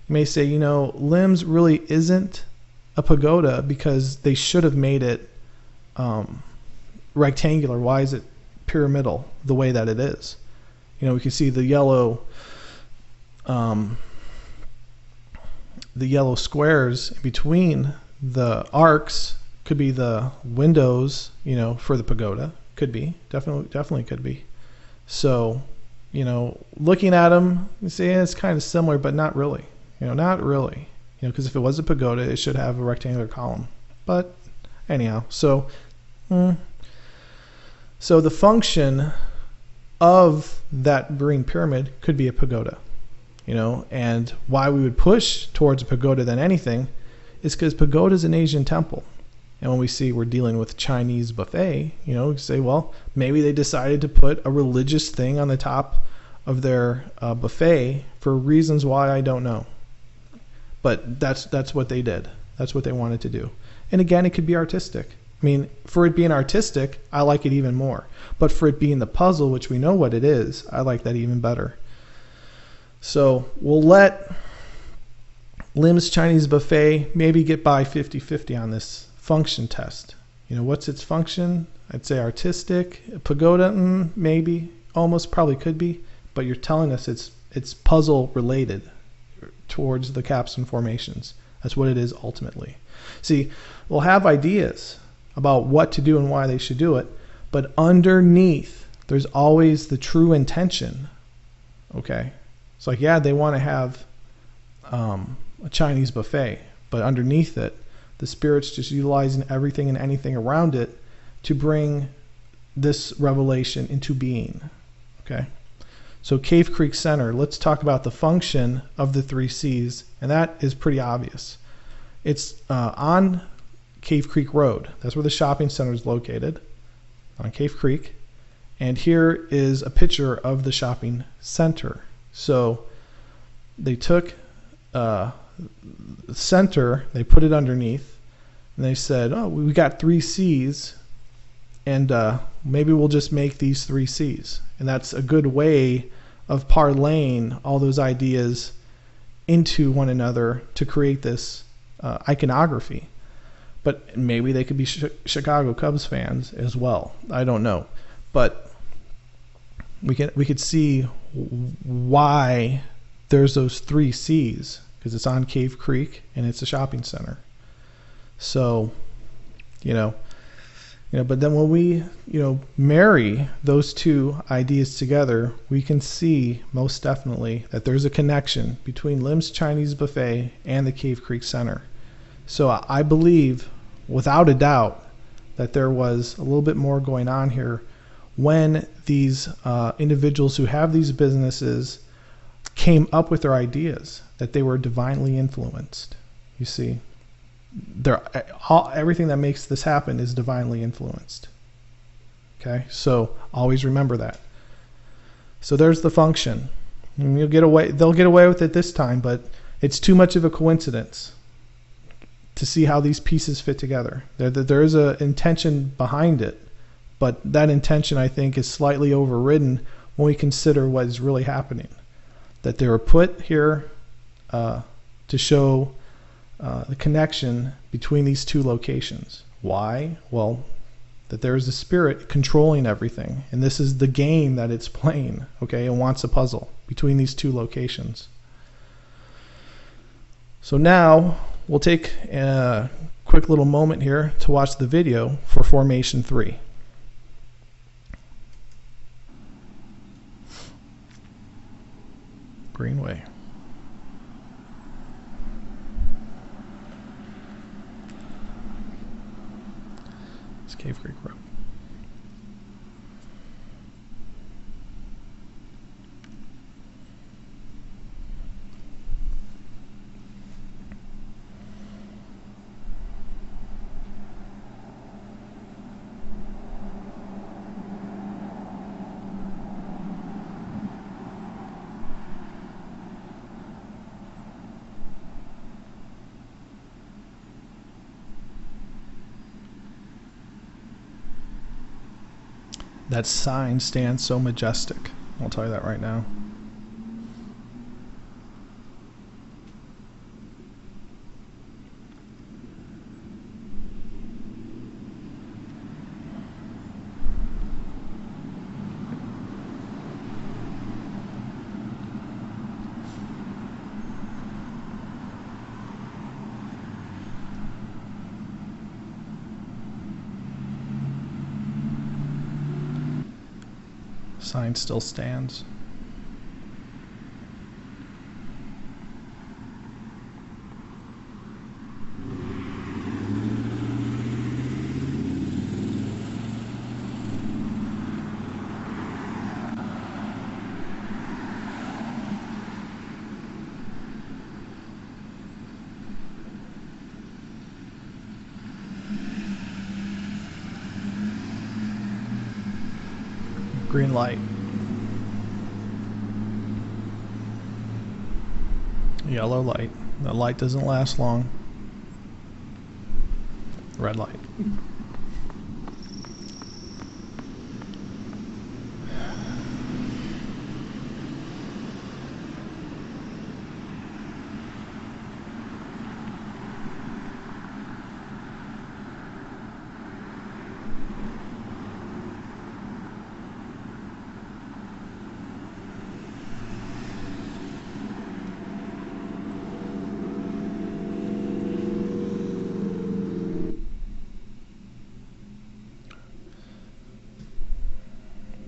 you may say, you know, Lim's really isn't a pagoda because they should have made it rectangular. Why is it pyramidal the way that it is? You know, we can see the yellow squares in between the arcs could be the windows, you know, for the pagoda. Could be, definitely could be. So looking at them, you say it's kind of similar, but not really. Not really. Because if it was a pagoda, it should have a rectangular column. But anyhow, so the function of that green pyramid could be a pagoda. And why we would push towards a pagoda than anything is because pagoda is an Asian temple. And when we see we're dealing with Chinese buffet, we say, well, maybe they decided to put a religious thing on the top of their buffet for reasons why I don't know. But that's what they did. That's what they wanted to do. And again, it could be artistic. I mean, for it being artistic, I like it even more. But for it being the puzzle, which we know what it is, I like that even better. So we'll let Lim's Chinese Buffet maybe get by 50-50 on this function test. What's its function? I'd say artistic. Pagoda, maybe, almost, probably could be. But you're telling us it's puzzle related towards the capstone formations. That's what it is ultimately. See, we'll have ideas about what to do and why they should do it, but underneath there's always the true intention. Okay, it's like, yeah, they want to have a Chinese buffet, but underneath it the Spirit's just utilizing everything and anything around it to bring this revelation into being. Okay, so Cave Creek Center, let's talk about the function of the 3 C's, and that is pretty obvious. It's on Cave Creek Road. That's where the shopping center is located, on Cave Creek. And here is a picture of the shopping center. So they took the center, they put it underneath, and they said, oh, we got 3 C's, and maybe we'll just make these 3 C's. And that's a good way of parlaying all those ideas into one another to create this iconography. But maybe they could be Chicago Cubs fans as well. I don't know. But we could see why there's those 3 C's, because it's on Cave Creek and it's a shopping center. So, but then when we, marry those two ideas together, we can see most definitely that there's a connection between Lim's Chinese Buffet and the Cave Creek Center. So I believe, without a doubt, that there was a little bit more going on here when these individuals who have these businesses came up with their ideas, that they were divinely influenced. You see, everything that makes this happen is divinely influenced. Okay, so always remember that. So there's the function. And they'll get away with it this time, but it's too much of a coincidence to see how these pieces fit together. There is an intention behind it, but that intention, I think, is slightly overridden when we consider what is really happening. That they were put here to show the connection between these 2 locations. Why? Well, that there is a spirit controlling everything, and this is the game that it's playing. Okay, it wants a puzzle between these 2 locations. So now we'll take a quick little moment here to watch the video for Formation 3. Greenway. It's Cave Creek Road. That sign stands so majestic. I'll tell you that right now. Sign still stands. green light. Yellow light. The light doesn't last long. Red light.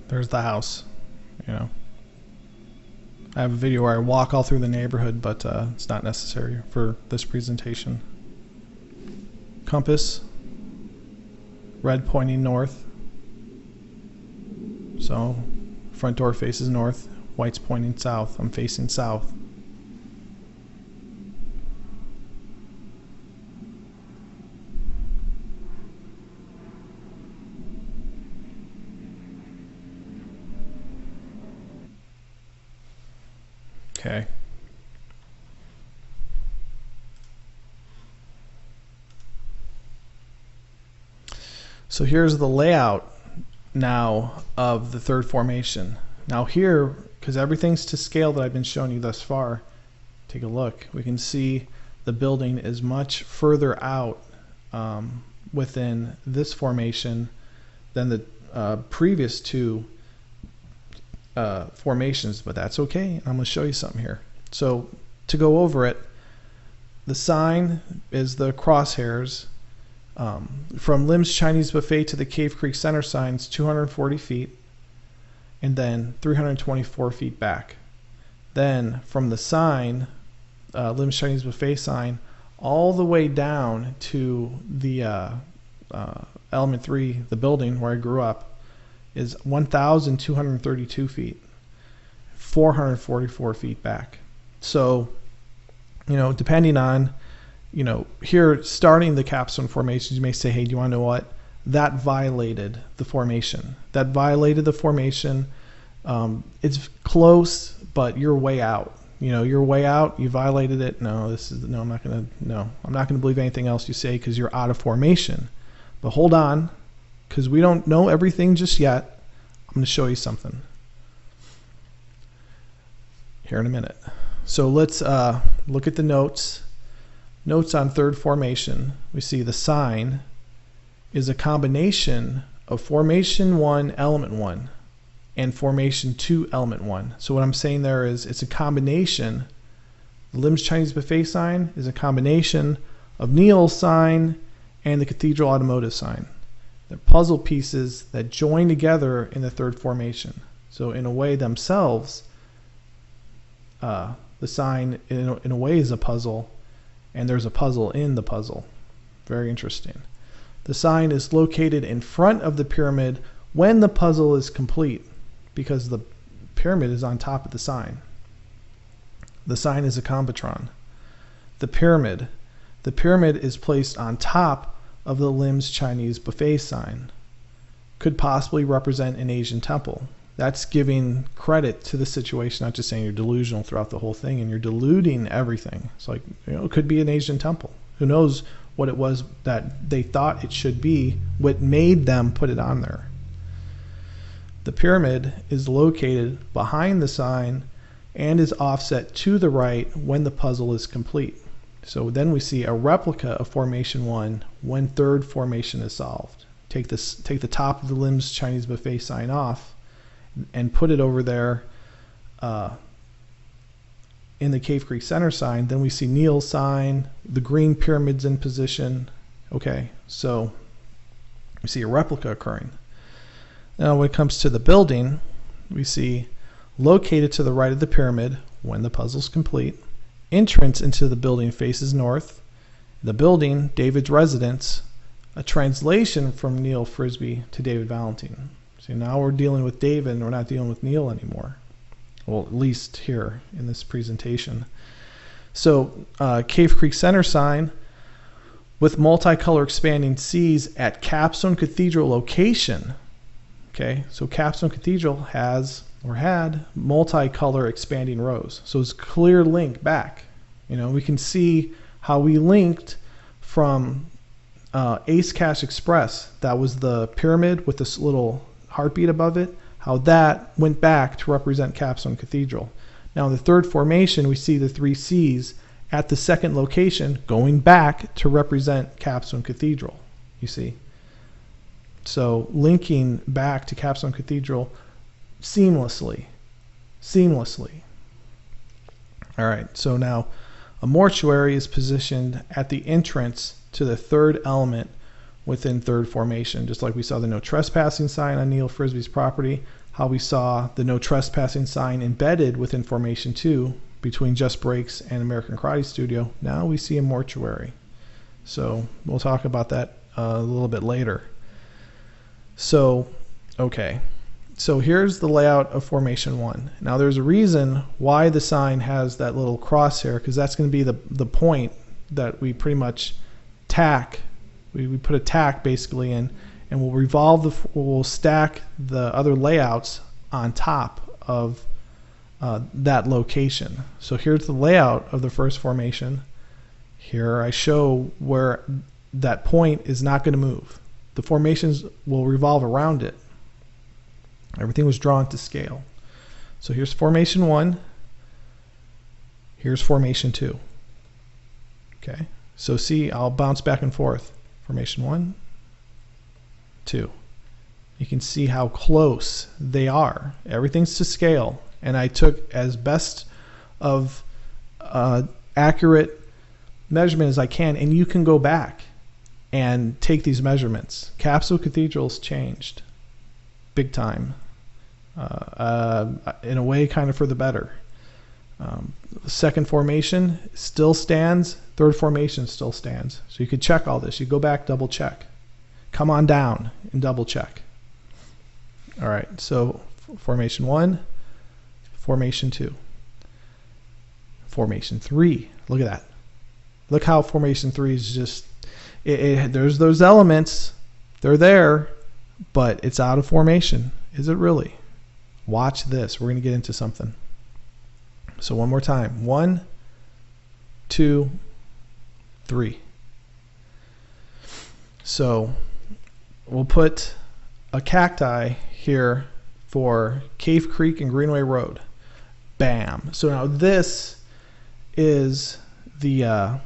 There's the house, you know. I have a video where I walk all through the neighborhood, but it's not necessary for this presentation. Compass, red pointing north. So front door faces north, white's pointing south. I'm facing south. Okay. So here's the layout now of the third formation. Now here, because everything's to scale that I've been showing you thus far, take a look. We can see the building is much further out within this formation than the previous two formations, but that's okay. I'm going to show you something here. So to go over it, the sign is the crosshairs. From Lim's Chinese Buffet to the Cave Creek Center signs 240 feet, and then 324 feet back. Then from the sign, Lim's Chinese Buffet sign, all the way down to the Element 3, the building where I grew up, is 1,232 feet, 444 feet back. So, you know, depending on, you know, here starting the capstone formations, you may say, hey, do you want to know what? That violated the formation. That violated the formation. It's close, but you're way out. You know, you're way out. You violated it. No, I'm not gonna believe anything else you say because you're out of formation. But hold on, because we don't know everything just yet. I'm going to show you something here in a minute. So let's look at the notes. Notes on third formation. We see the sign is a combination of formation 1, element 1, and formation 2, element 1. So what I'm saying there is it's a combination. The Lim's Chinese Buffet sign is a combination of Neil's sign and the Cathedral Automotive sign. They're puzzle pieces that join together in the third formation. So in a way themselves, the sign in a way is a puzzle, and there's a puzzle in the puzzle. Very interesting. The sign is located in front of the pyramid when the puzzle is complete, because the pyramid is on top of the sign. The sign is a compatron. The pyramid is placed on top of the Lim's Chinese Buffet sign. Could possibly represent an Asian temple. That's giving credit to the situation, not just saying you're delusional throughout the whole thing and you're diluting everything. It's like, you know, it could be an Asian temple. Who knows what it was that they thought it should be, what made them put it on there. The pyramid is located behind the sign and is offset to the right when the puzzle is complete. So then we see a replica of formation 1 when third formation is solved. Take the top of the Lim's Chinese Buffet sign off and put it over there in the Cave Creek Center sign. Then we see Neil's sign, the green pyramid's in position. Okay, so we see a replica occurring. Now when it comes to the building, we see located to the right of the pyramid when the puzzle's complete. Entrance into the building faces north. The building, David's residence, a translation from Neil Frisbee to David Valentin. So now we're dealing with David and we're not dealing with Neil anymore. Well, at least here in this presentation. So Cave Creek Center sign with multicolor expanding seas at Capstone Cathedral location. Okay, so Capstone Cathedral has or had multicolor expanding rows. So it's a clear link back. You know, we can see how we linked from Ace Cash Express. That was the pyramid with this little heartbeat above it. How that went back to represent Capstone Cathedral. Now in the third formation, we see the 3 C's at the second location going back to represent Capstone Cathedral. You see? So linking back to Capstone Cathedral seamlessly. All right, so now a mortuary is positioned at the entrance to the third element within third formation, just like we saw the no trespassing sign on Neil Frisbee's property, how we saw the no trespassing sign embedded within formation 2 between Just Breaks and American Karate Studio. Now we see a mortuary. So we'll talk about that a little bit later. So, okay. So here's the layout of formation 1. Now there's a reason why the sign has that little crosshair, because that's going to be the point that we pretty much tack. We put a tack basically in, and we'll revolve we'll stack the other layouts on top of that location. So here's the layout of the first formation. Here I show where that point is not going to move. The formations will revolve around it. Everything was drawn to scale. So here's formation 1. Here's formation 2. Okay. So see, I'll bounce back and forth. Formation 1, 2. You can see how close they are. Everything's to scale. And I took as best of accurate measurement as I can. And you can go back and take these measurements. Capstone Cathedral's changed big time. In a way, kind of for the better. Second formation still stands. Third formation still stands. So you could check all this. You go back, double check. Come on down and double check. All right, so formation 1, formation 2, formation 3. Look at that. Look how formation 3 is just, there's those elements. They're there, but it's out of formation. Is it really? Watch this. We're going to get into something. So one more time. 1, 2, 3. So we'll put a cacti here for Cave Creek and Greenway Road. Bam. So now this is the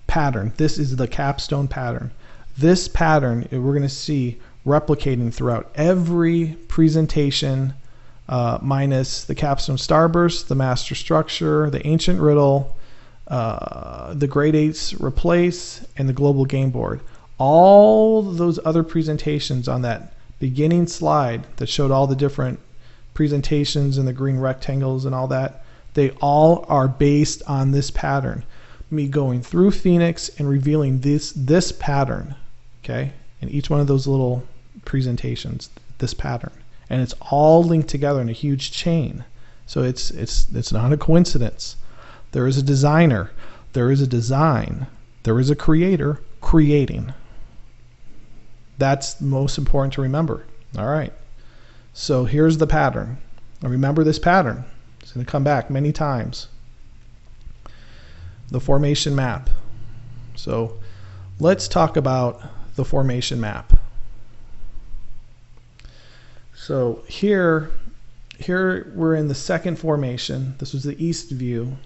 pattern. This is the capstone pattern. This pattern we're going to see replicating throughout every presentation, minus the capstone starburst, the master structure, the ancient riddle, the grade 8s replace, and the global game board. All those other presentations on that beginning slide that showed all the different presentations and the green rectangles and all that, they all are based on this pattern. Me going through Phoenix and revealing this pattern, okay, in each one of those little presentations, this pattern, and it's all linked together in a huge chain. So it's not a coincidence. There is a designer, there is a design, there is a creator creating. That's most important to remember. All right. So here's the pattern. Now remember this pattern. It's going to come back many times. The formation map. So let's talk about the formation map. So here we're in the second formation. This was the east view.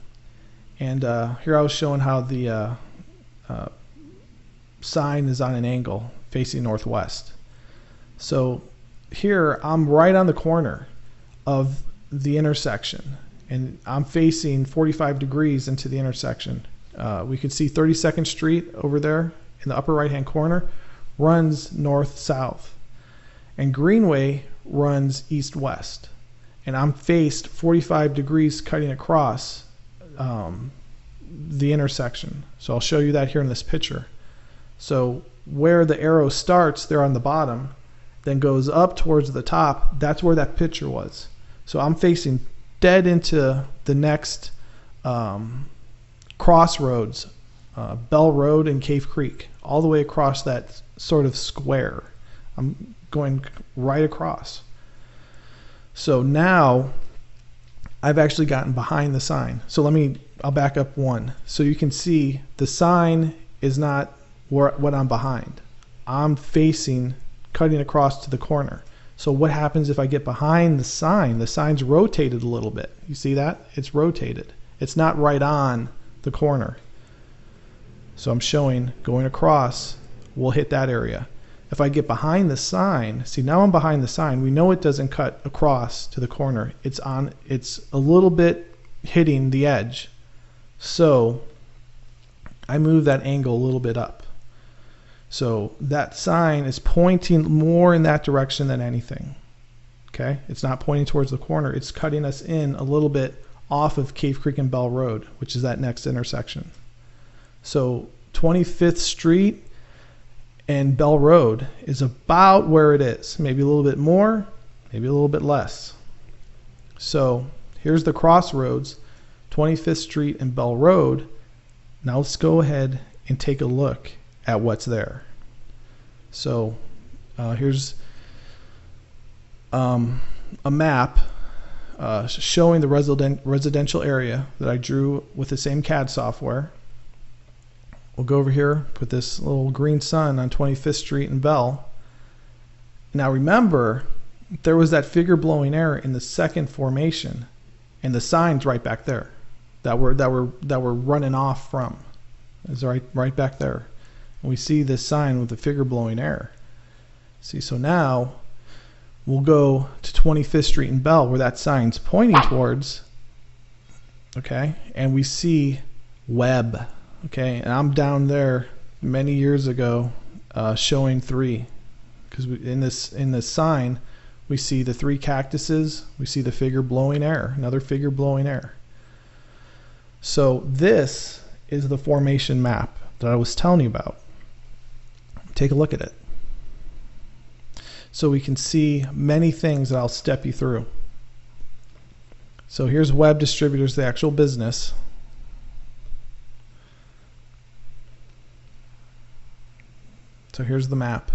And here I was showing how the sign is on an angle facing northwest. So here I'm right on the corner of the intersection, and I'm facing 45 degrees into the intersection. We could see 32nd Street over there in the upper right hand corner runs north-south, and Greenway runs east-west, and I'm faced 45 degrees cutting across the intersection. So I'll show you that here in this picture. So where the arrow starts there on the bottom, then goes up towards the top, that's where that picture was. So I'm facing dead into the next crossroads, Bell Road and Cave Creek, all the way across that sort of square. I'm going right across. So now I've actually gotten behind the sign. So I'll back up one. So you can see the sign is not what I'm behind. I'm facing, cutting across to the corner. So what happens if I get behind the sign? The sign's rotated a little bit. You see that? It's rotated. It's not right on the corner. So I'm showing going across, we'll hit that area. If I get behind the sign, see now I'm behind the sign, we know it doesn't cut across to the corner. It's a little bit hitting the edge. So I move that angle a little bit up. So that sign is pointing more in that direction than anything. Okay, it's not pointing towards the corner. It's cutting us in a little bit off of Cave Creek and Bell Road, which is that next intersection. So 25th Street and Bell Road is about where it is. Maybe a little bit more, maybe a little bit less. So here's the crossroads, 25th Street and Bell Road. Now let's go ahead and take a look at what's there. So here's a map showing the residential area that I drew with the same CAD software. We'll go over here, put this little green sun on 25th Street and Bell. Now remember, there was that figure blowing air in the second formation, and the sign's right back there that we're running off from. It's right back there. And we see this sign with the figure blowing air. See, so now we'll go to 25th Street and Bell where that sign's pointing towards. Okay, and we see web. Okay, and I'm down there many years ago showing 3, because in this sign we see the 3 cactuses, we see the figure blowing air, another figure blowing air. So this is the formation map that I was telling you about. Take a look at it. So we can see many things that I'll step you through. So here's Web Distributors, the actual business. So here's the map.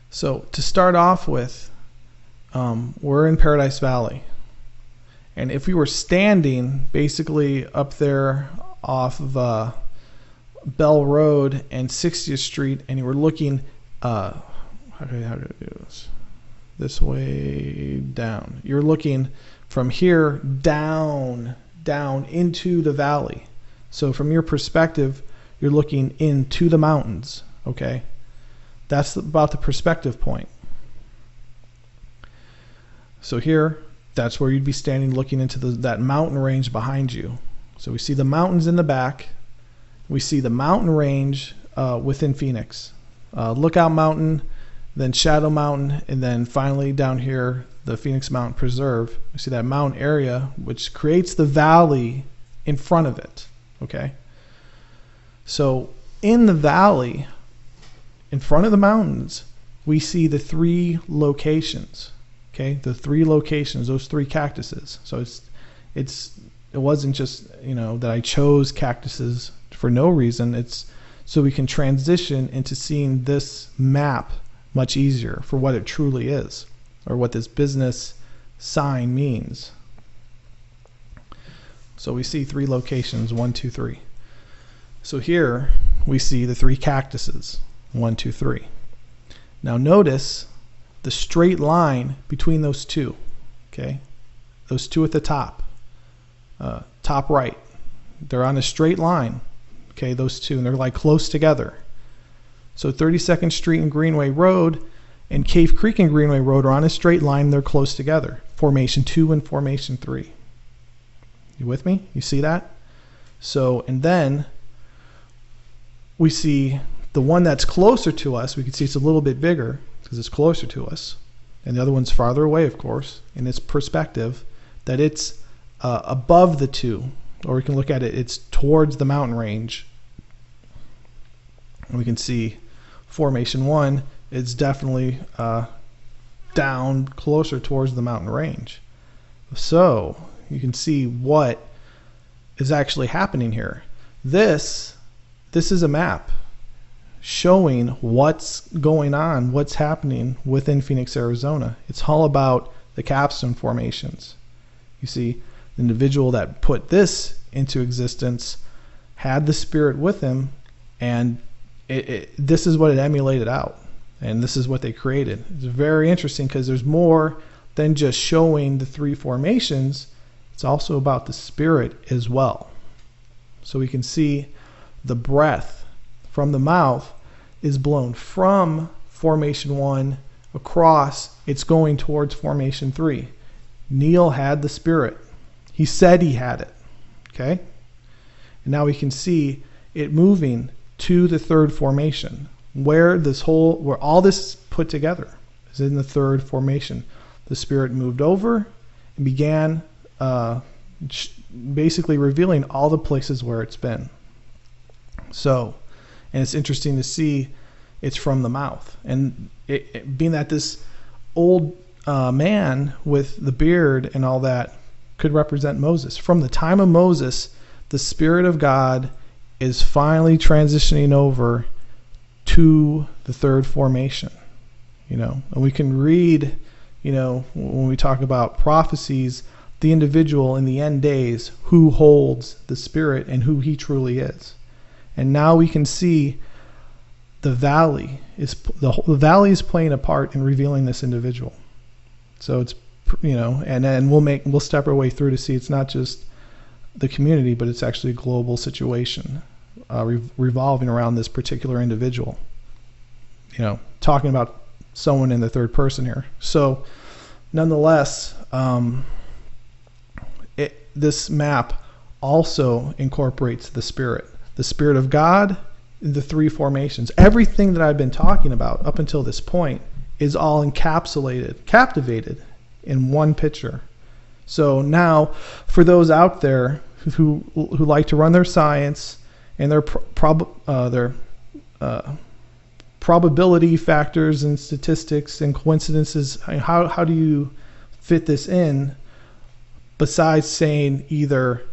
So to start off with, we're in Paradise Valley. And if we were standing basically up there off of Bell Road and 60th Street, and you were looking, how do I do this way down. You're looking from here down into the valley. So from your perspective, you're looking into the mountains. Okay. That's about the perspective point. So here, that's where you'd be standing looking into that mountain range behind you. So we see the mountains in the back. We see the mountain range within Phoenix. Lookout Mountain, then Shadow Mountain, and then finally down here, the Phoenix Mountain Preserve. We see that mountain area, which creates the valley in front of it. Okay. So in the valley, in front of the mountains, we see the 3 locations. Okay, the 3 locations, those 3 cactuses. So it wasn't just, you know, that I chose cactuses for no reason. It's so we can transition into seeing this map much easier for what it truly is, or what this business sign means. So we see 3 locations, 1, 2, 3. So here we see the 3 cactuses. 1, 2, 3. Now notice the straight line between those 2. Okay, those 2 at the top, top right. They're on a straight line. Okay, those 2, and they're like close together. So 32nd Street and Greenway Road and Cave Creek and Greenway Road are on a straight line. They're close together. Formation 2 and Formation 3. You with me? You see that? So, and then we see the one that's closer to us. We can see it's a little bit bigger because it's closer to us, and the other one's farther away, of course, in its perspective, that it's above the 2, or we can look at it, it's towards the mountain range. And we can see Formation 1 is definitely down closer towards the mountain range. So you can see what is actually happening here. This is a map showing what's going on, what's happening within Phoenix, Arizona. It's all about the Capstone formations. You see, the individual that put this into existence had the spirit with him, and this is what it emulated out, and this is what they created. It's very interesting because there's more than just showing the three formations. It's also about the spirit as well. So we can see the breath from the mouth is blown from formation 1 across. It's going towards formation 3. Neil had the spirit. He said he had it. Okay? And now we can see it moving to the third formation, where all this put together is in the third formation. The spirit moved over and began basically revealing all the places where it's been. So, and it's interesting to see it's from the mouth. And being that this old man with the beard and all that could represent Moses. From the time of Moses, the Spirit of God is finally transitioning over to the third formation. And we can read, when we talk about prophecies, the individual in the end days who holds the Spirit and who he truly is. And now we can see the valley is playing a part in revealing this individual. So it's, and then we'll step our way through to see it's not just the community, but it's actually a global situation revolving around this particular individual. Talking about someone in the third person here. So nonetheless, this map also incorporates the Spirit of God, the three formations. Everything that I've been talking about up until this point is all captivated in one picture. So now, for those out there who like to run their science and their probability factors and statistics and coincidences, how do you fit this in? Besides saying either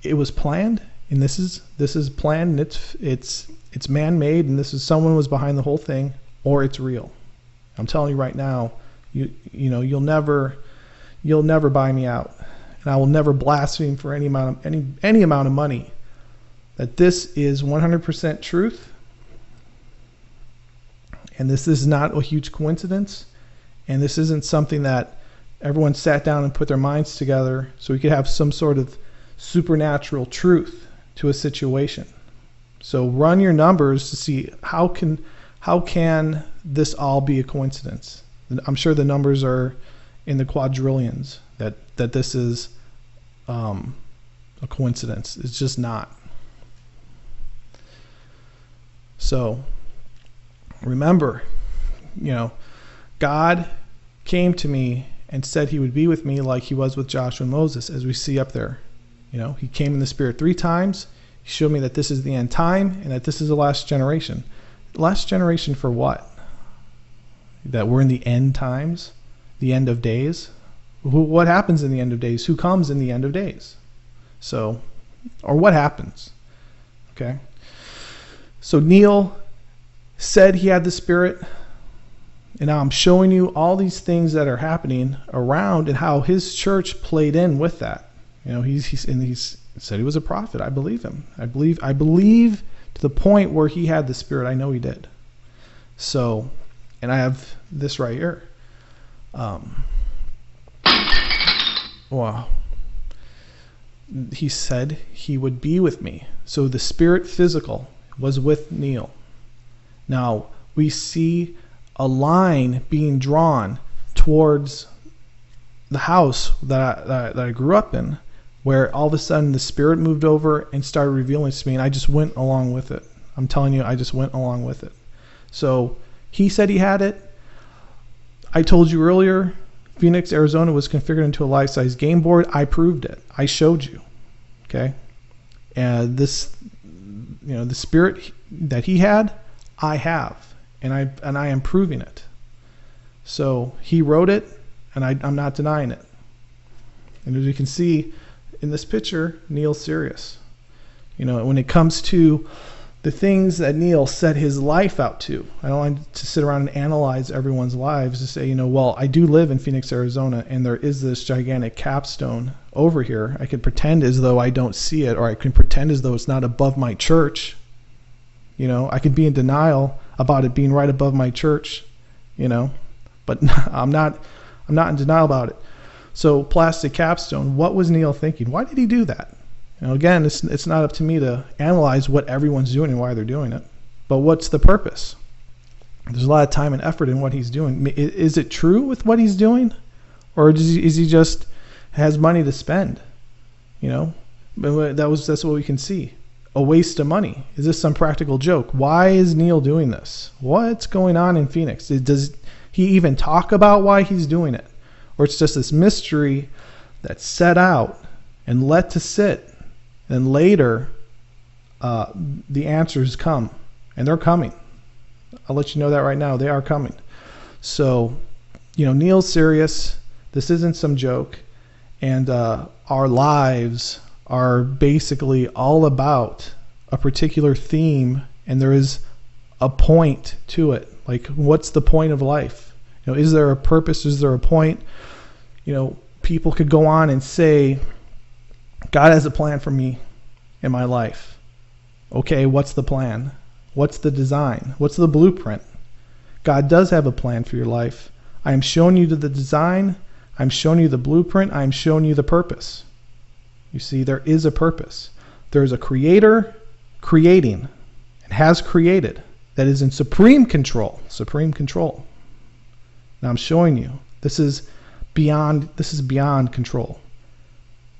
it was planned and this is planned and it's man-made and someone was behind the whole thing, or it's real. I'm telling you right now, you'll never buy me out, and I will never blaspheme for any amount of money that this is 100% truth, and this is not a huge coincidence, and this isn't something that everyone sat down and put their minds together so we could have some sort of supernatural truth to a situation. So run your numbers to see how can this all be a coincidence. I'm sure the numbers are in the quadrillions that this is a coincidence. It's just not. So remember, God came to me and said he would be with me like he was with Joshua and Moses, as we see up there. He came in the Spirit 3 times. He showed me that this is the end time and that this is the last generation. Last generation for what? That we're in the end times, the end of days. What happens in the end of days? Who comes in the end of days? So, or what happens? Okay. So Neil said he had the Spirit. And now I'm showing you all these things that are happening around and how his church played in with that. He's said he was a prophet. I believe him. I believe to the point where he had the Spirit. I know he did. So, and I have this right here. Wow. He said he would be with me. So the Spirit physical was with Neil. Now we see a line being drawn towards the house that I grew up in, where all of a sudden the Spirit moved over and started revealing to me, and I just went along with it. I'm telling you, I just went along with it. So he said he had it. I told you earlier, Phoenix, Arizona was configured into a life-size game board. I proved it. I showed you. Okay? And this, the Spirit that he had, I have. And I am proving it. So he wrote it, and I'm not denying it. And as you can see in this picture, Neil's serious. When it comes to the things that Neil set his life out to. I don't like to sit around and analyze everyone's lives to say, well, I do live in Phoenix, Arizona, and there is this gigantic capstone over here. I could pretend as though I don't see it, or I can pretend as though it's not above my church. I could be in denial about it being right above my church, but I'm not in denial about it. So plastic capstone, what was Neil thinking? Why did he do that? Again, it's not up to me to analyze what everyone's doing and why they're doing it. But what's the purpose? There's a lot of time and effort in what he's doing. Is it true with what he's doing? Or is he just has money to spend? That's what we can see. A waste of money. Is this some practical joke? Why is Neil doing this? What's going on in Phoenix? Does he even talk about why he's doing it? Or it's just this mystery that's set out and let to sit. And later, the answers come. And they're coming. I'll let you know that right now. They are coming. So, Neil's serious. This isn't some joke. And our lives are basically all about a particular theme. And there is a point to it. Like, what's the point of life? Is there a purpose? Is there a point? People could go on and say, God has a plan for me in my life. Okay, what's the plan? What's the design? What's the blueprint? God does have a plan for your life. I am showing you the design. I'm showing you the blueprint. I'm showing you the purpose. You see, there is a purpose. There is a creator creating and has created that is in supreme control. Supreme control. Now I'm showing you. This is beyond control.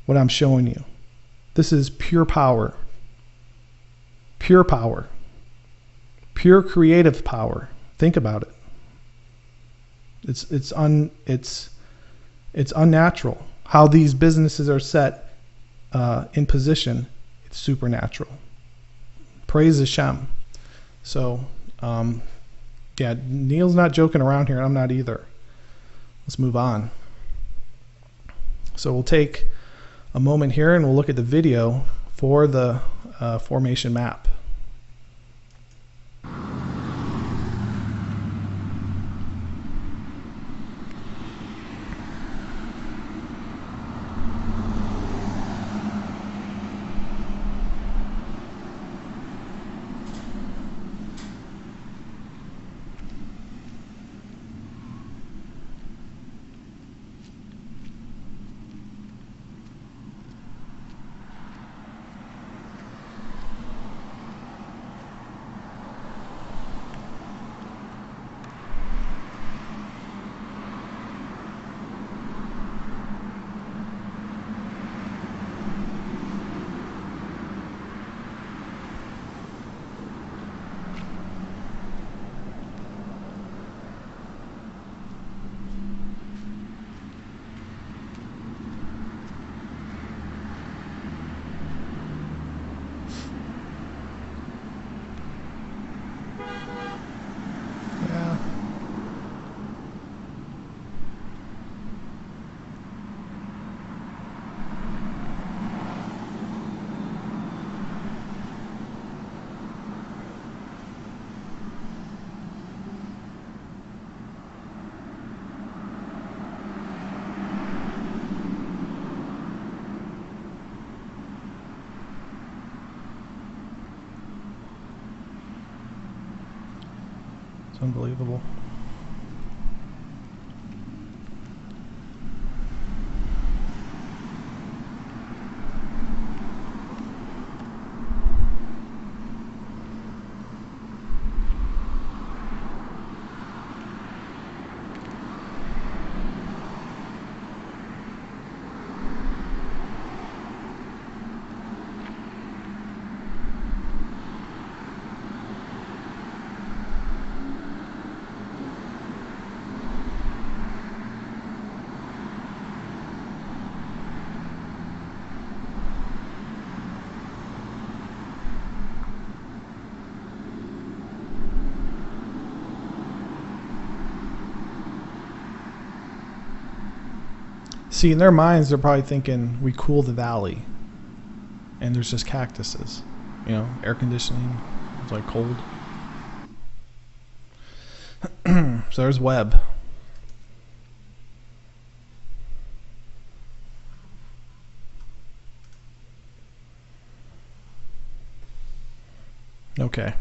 What I'm showing you. This is pure power. Pure power. Pure creative power. Think about it. It's unnatural. How these businesses are set in position. It's supernatural. Praise Hashem. So, Neil's not joking around here. I'm not either. Let's move on. So we'll take a moment here and we'll look at the video for the formation map. It's unbelievable. See, in their minds, they're probably thinking, we cool the valley. And there's just cactuses, air conditioning, It's like cold. So there's web. Okay.